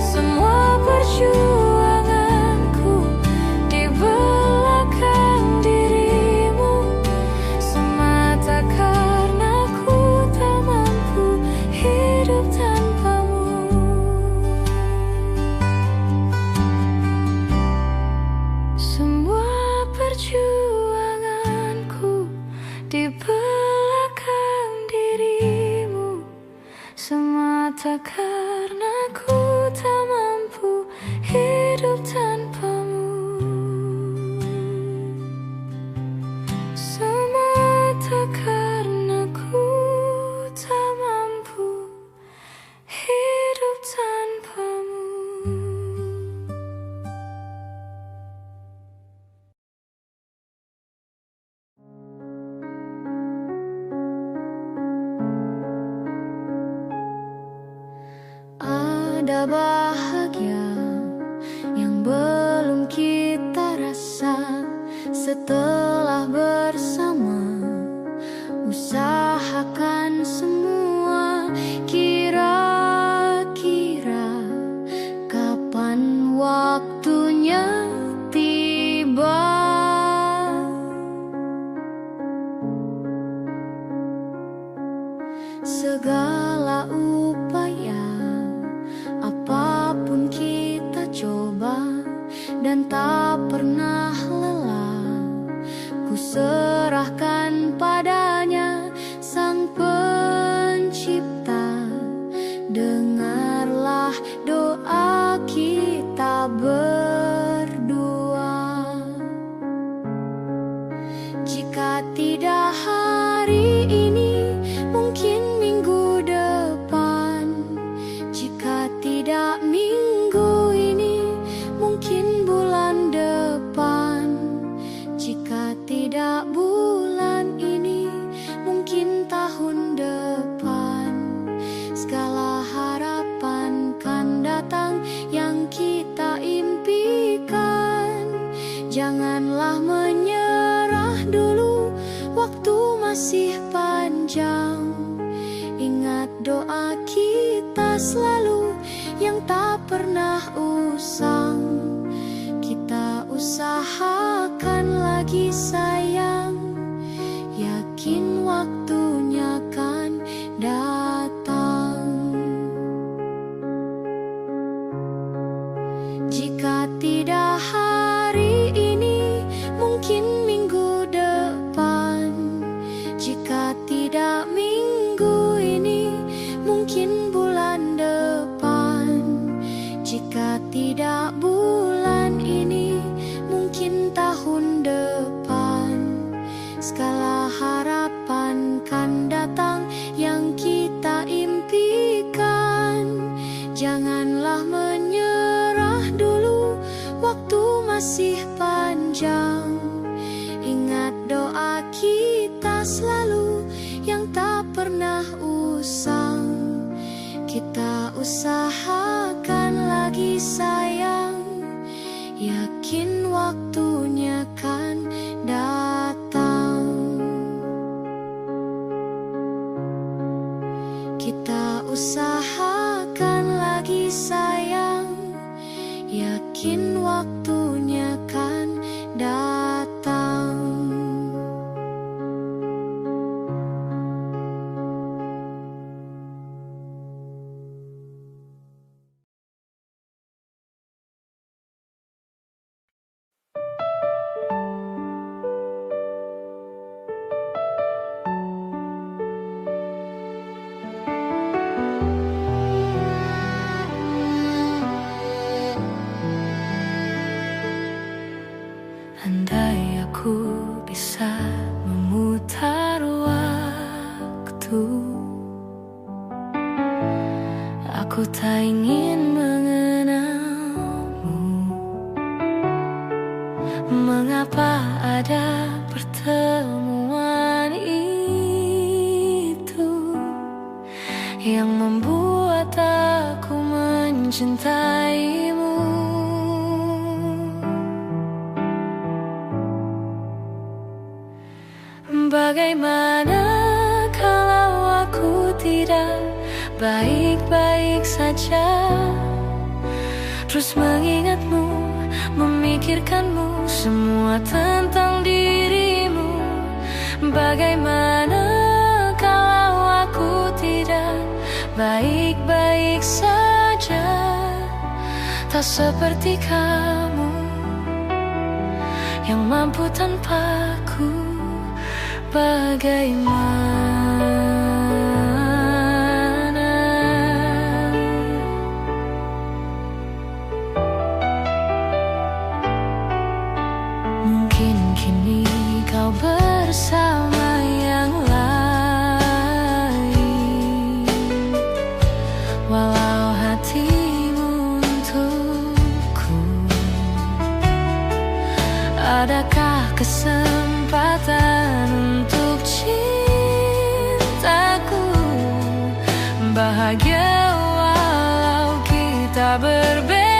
Semua perjuanganku di belakang dirimu, semata karena ku tak mampu hidup tanpamu. Semua perjuanganku di belakang dirimu, semata karena ku tak mampu hidup tanpamu. Semata karena ku tak mampu hidup tanpamu. Ada bahagia yang belum kita rasa setelah bersama. Usahakan semua, kira-kira kapan waktunya tiba. Segala upaya, apapun kita coba dan tak pernah lelah. Ku serahkan padanya sang masih panjang. Ingat doa kita selalu yang tak pernah usang. Kita usahakan lagi sayang, yakin waktunya kan datang. Jika tidak hari ini, mungkin minggu depan. Jika tidak minggu ini, mungkin bulan depan. Jika tidak bulan ini, mungkin tahun depan. Segala harapan kan datang yang kita impikan. Janganlah menyerah dulu, waktu masih panjang. Ingat doa kita selalu yang tak pernah usang. Kita usahakan lagi sayang, yakin waktunya kan datang. Kita usahakan lagi sayang, yakin waktunya kan datang. Andai aku bisa memutar waktu, aku tak ingin mengenalmu. Mengapa ada pertemuan itu yang membuat aku mencintaimu? Bagaimana kalau aku tidak baik-baik saja, terus mengingatmu, memikirkanmu, semua tentang dirimu. Bagaimana kalau aku tidak baik-baik saja, tak seperti kamu yang mampu tanpaku. Bagaimana mungkin kini kau bersama yang lain, walau hatimu untukku. Adakah kesempatan untuk cintaku bahagia walau kita berbeda?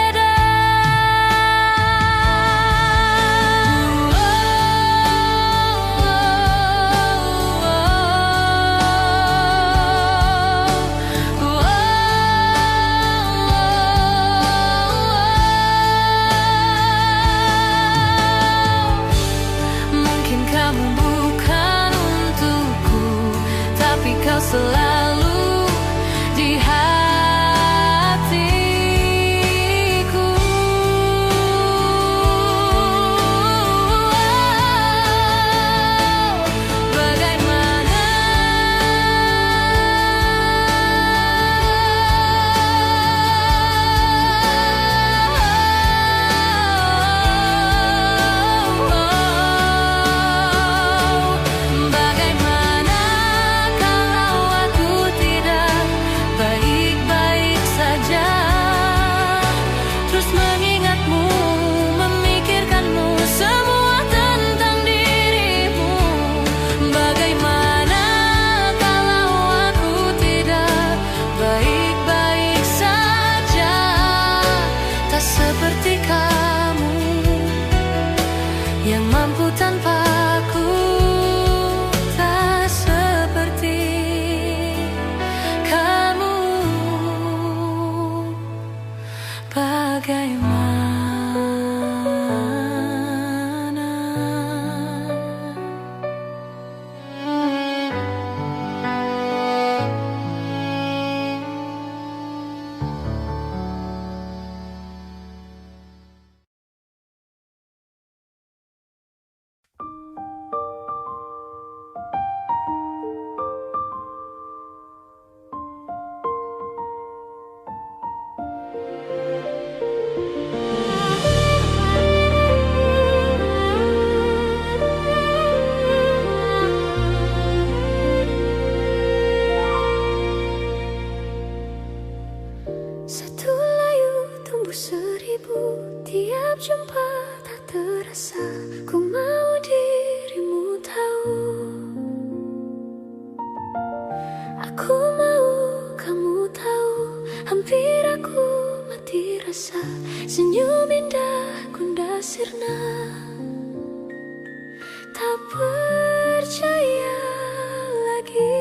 Selalu di hati. 1000 tiap jumpa tak terasa. Ku mau dirimu tahu, aku mau kamu tahu. Hampir aku mati rasa, senyum indah Gunda sirna. Tak percaya lagi,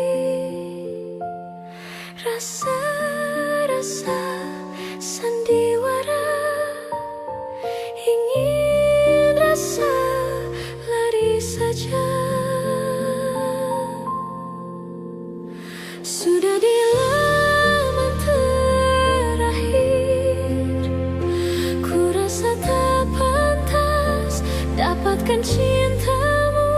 rasa-rasa sandiwara. Ingin rasa lari saja. Sudah di laman terakhir, ku rasa tak pantas dapatkan cintamu,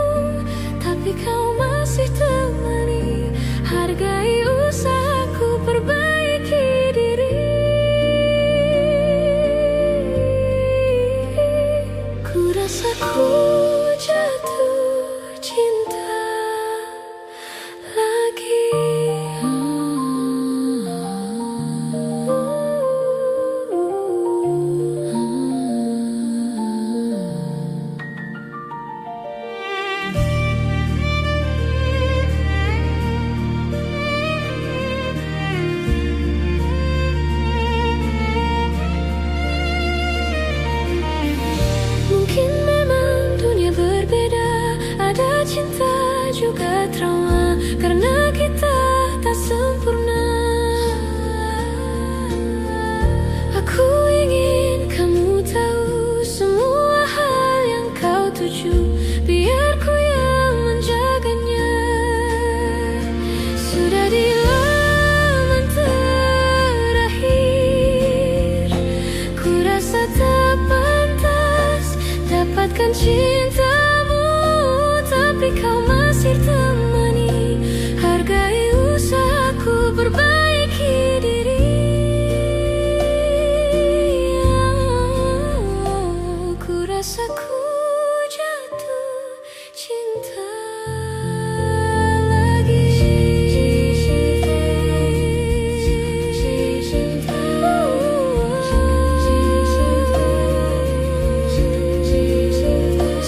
tapi kau masih temani. Hargai usahaku perbaiki diri. Ku rasa ku jatuh cinta lagi. Mungkin memang dunia berbeda, ada cinta juga trauma, karena kita tak sempurna. Aku ingin kamu tahu semua hal yang kau tuju, biar ku yang menjaganya. Sudah di laman terakhir, ku rasa tak pantas dapatkan cintamu, tapi kau masih temani. Hargai usahaku perbaiki diri. Ku rasa ku jatuh cinta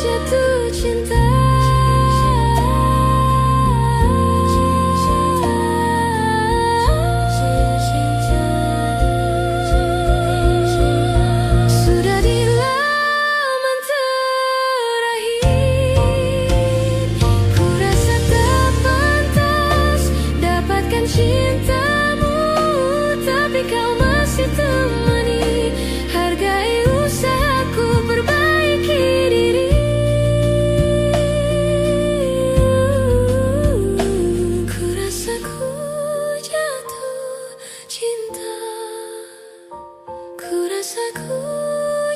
jatuh cinta. Sudah di laman terakhir, ku rasa tak pantas dapatkan cintamu, tapi kau masih temani. Hargai usahaku perbaiki diri. Ku rasa ku jatuh cinta. Ku rasa ku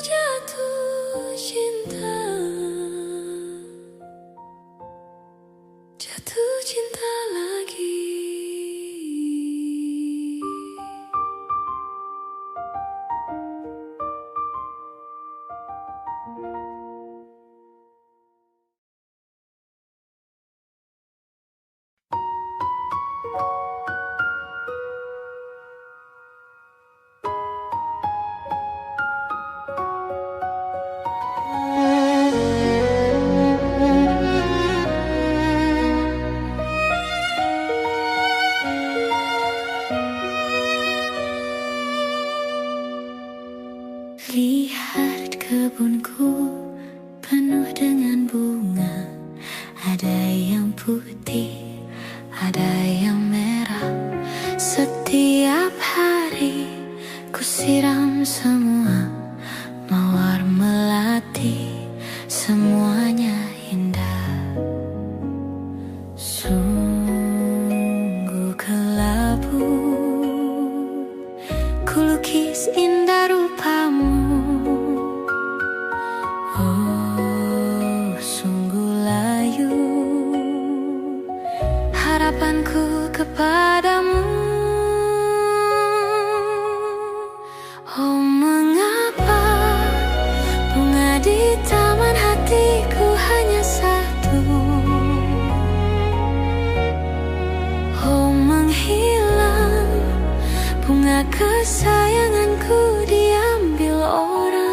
jatuh cinta. Jatuh cinta lagi. Lihat kebunku penuh dengan bunga, ada yang putih, ada yang merah. Setiap hari ku siram semua, mawar melati, semuanya indah. Sungguh kelabu ku lukis indah rupamu. Oh, sungguh layu harapanku kepadamu. Oh, mengapa bunga di taman hatiku hanya satu? Oh, menghilang bunga kesayanganku diambil orang.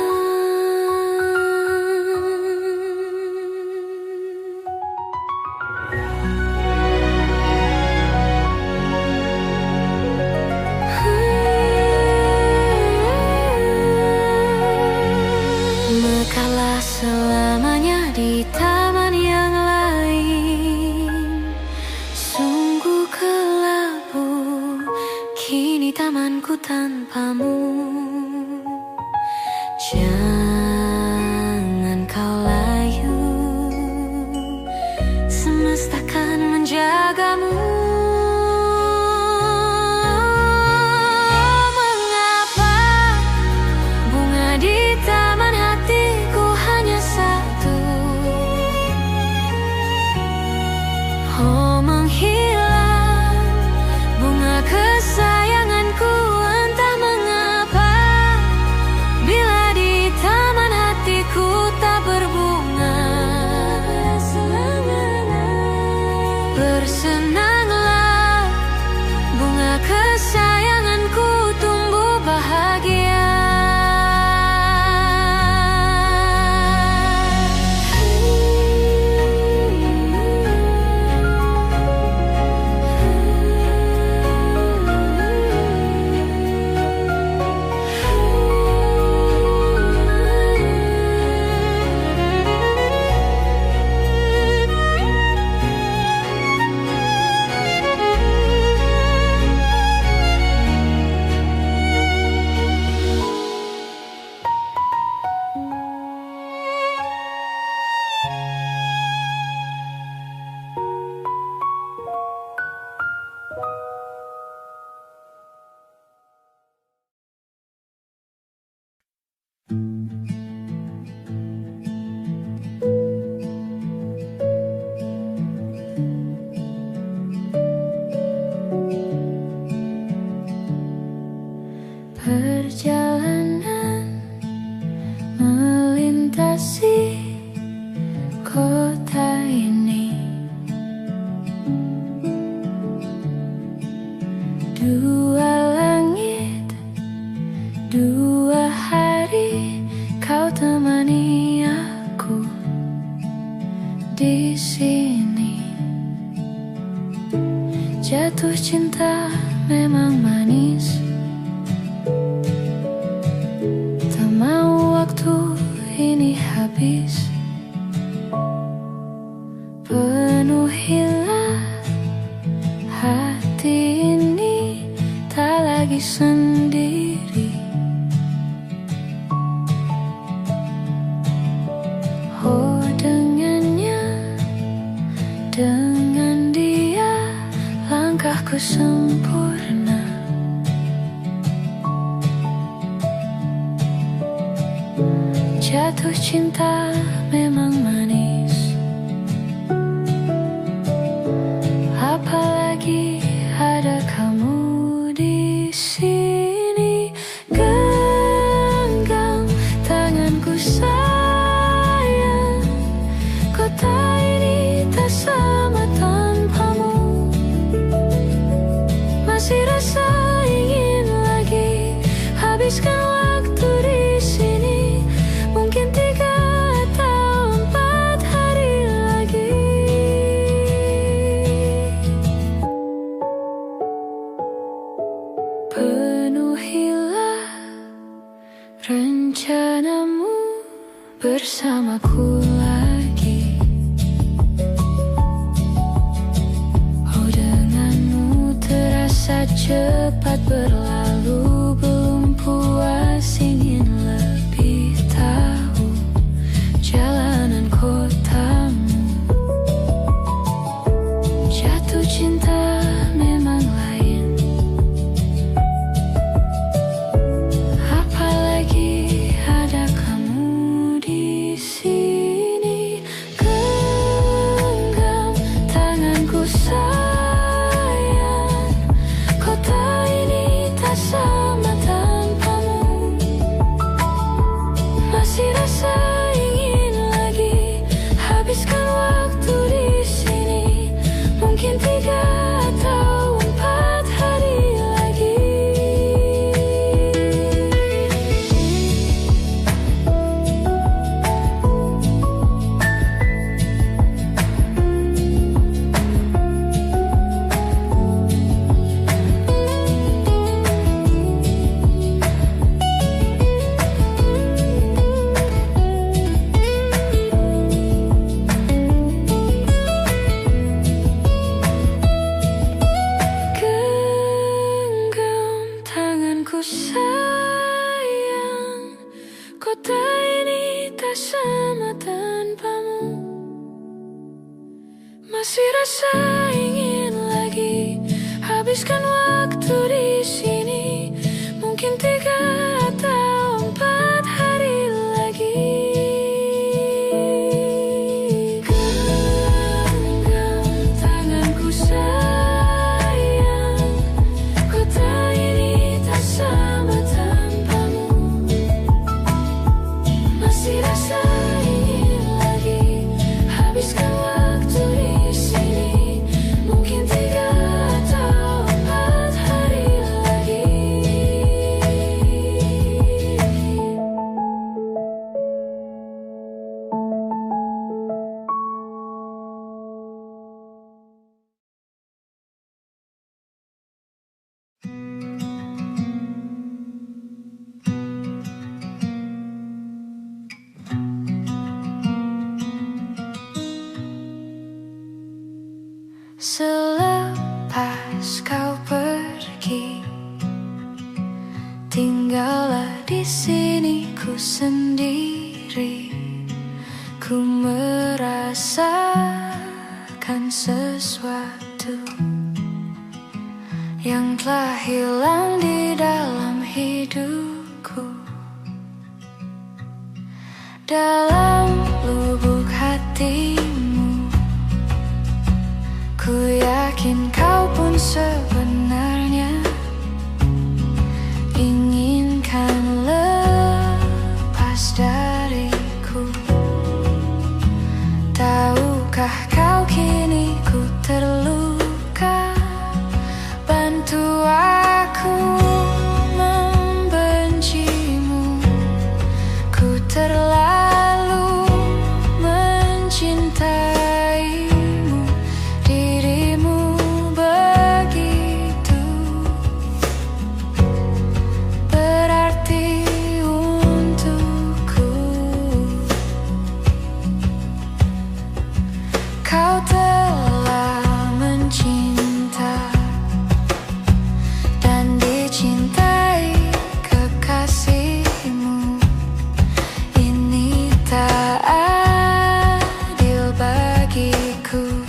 Mekahlah selamanya di taman yang lain. Sungguh kelabu kini tamanku tanpamu. Jangan kau layu, semesta kan menjagamu. Mengapa bunga di taman hatiku hanya satu? Oh, menghilang bunga kesayanganku, entah mengapa. Bila di taman hatiku tak berbunga, bersenanglah bunga kesayanganku tumbuh bahagia. Perjalanan melintasi kota ini, dua langit, dua hari, kau temani aku di sini. Jatuh cinta memang manis, tak mau waktu ini habis. Penuhilah hati ini, tak lagi sendiri. Oh, dengannya, dengan dia, langkahku sempurna. Jatuh cinta memang manis, apalagi ada kamu di sini. Genggam tanganku sayang, kota ini tak sama tanpamu. Masih rasa ingin lagi habiskan waktu di sini. Mungkin 3 atau 4 hari lagi. Penuhilah rencanamu bersamaku lagi. Oh, denganmu terasa cepat berlalu. Belum puas ingin lebih tahu jalanan kotamu. Jatuh cinta memang lain, apalagi ada kamu di sini. Genggam tanganku sayang, kota ini tak sama tanpamu. Masih rasa ingin lagi habiskan waktu di sini. Mungkin 3 atau 4 hari lagi. sayang, kota ini tak sama tanpamu. Masih rasa ingin lagi habiskan waktu di sini. Mungkin 3 atau 4 hari lagi. Genggam tanganku sayang, kota ini tak sama tanpamu. Masih rasa ingin lagi habiskan waktu di sini. Mungkin 3 atau 4 hari lagi. Selepas kau pergi, tinggallah di sini ku sendiri. Ku merasakan sesuatu yang telah hilang di dalam hidupku. Dalam lubuk hatimu, ku yakin kau pun sebenarnya inginkan lepas dariku. Tahukah kau kini ku terluka? Bantu aku membencimu. Ku terlalu mencintaimu. Dirimu begitu berarti untukku. Kau telah mencinta dan dicintai kekasihmu. Ini tak adil bagiku.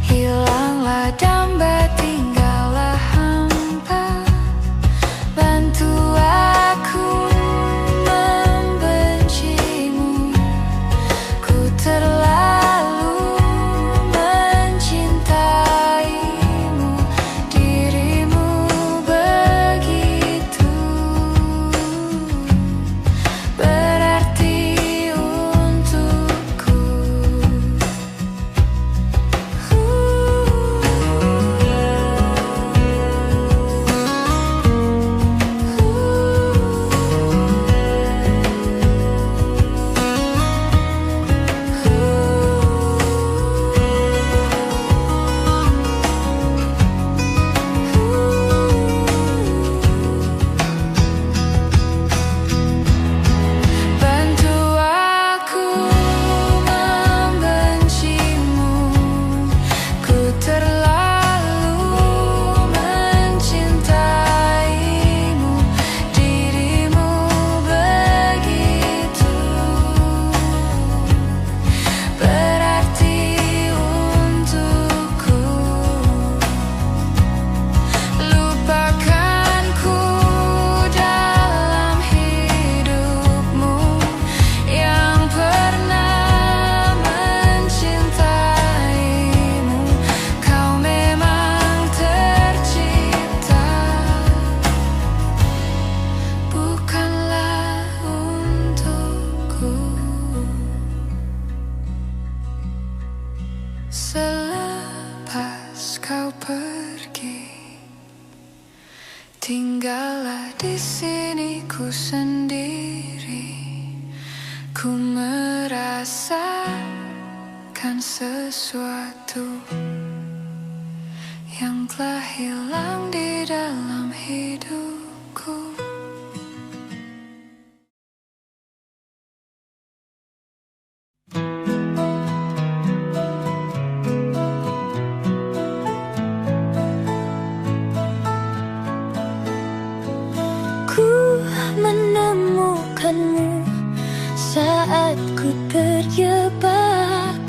Hilanglah damba, tinggallah hampa. Bantu aku membencimu. Ku terlalu mencintaimu. Dirimu begitu berarti untukku. Bantu aku membencimu. Ku terlalu mencintaimu. Dirimu begitu berarti untukku. Lupakanku dalam hidupmu yang pernah mencintaimu. Kau memang tercipta, bukanlah untukku. Selepas kau pergi, tinggallah di sini ku sendiri. Ku merasakan sesuatu yang telah hilang di dalam hidupku. menemukanmu saat ku terjebak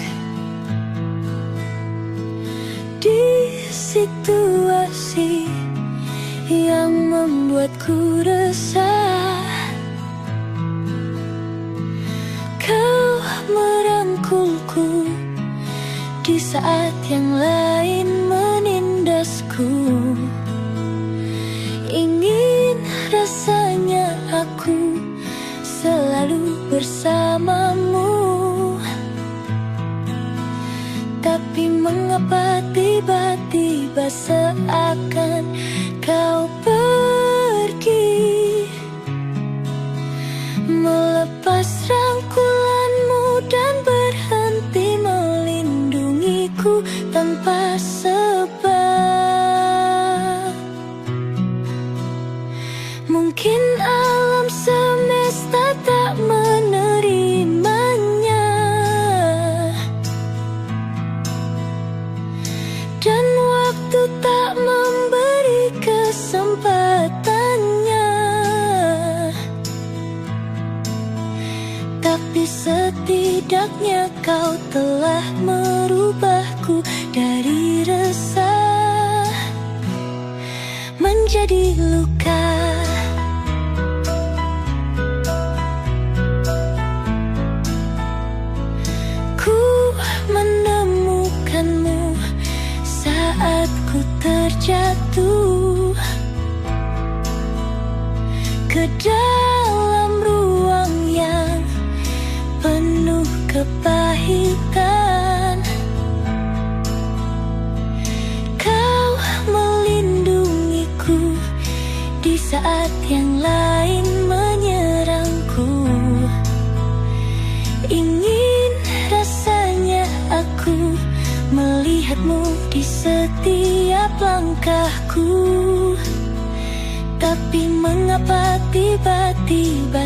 di situasi yang membuatku resah. Kau merangkulku di saat yang lain menindasku. Ingin rasanya aku selalu bersamamu, tapi mengapa tiba-tiba seakan kau pergi, melepas rangkulanmu dan berhenti melindungiku tanpa sebab. Mungkin alam semesta tak menerimanya, dan waktu tak memberi kesempatannya. Tapi setidaknya kau telah merubahku dari resah menjadi luka. Ku menemukanmu saat ku terjatuh ke dalam ruang yang penuh kepahitan. Kau melindungiku di saat yang lain menyerangku. Ingin rasanya aku melihatmu di setiap langkahku, tapi mengapa tiba-tiba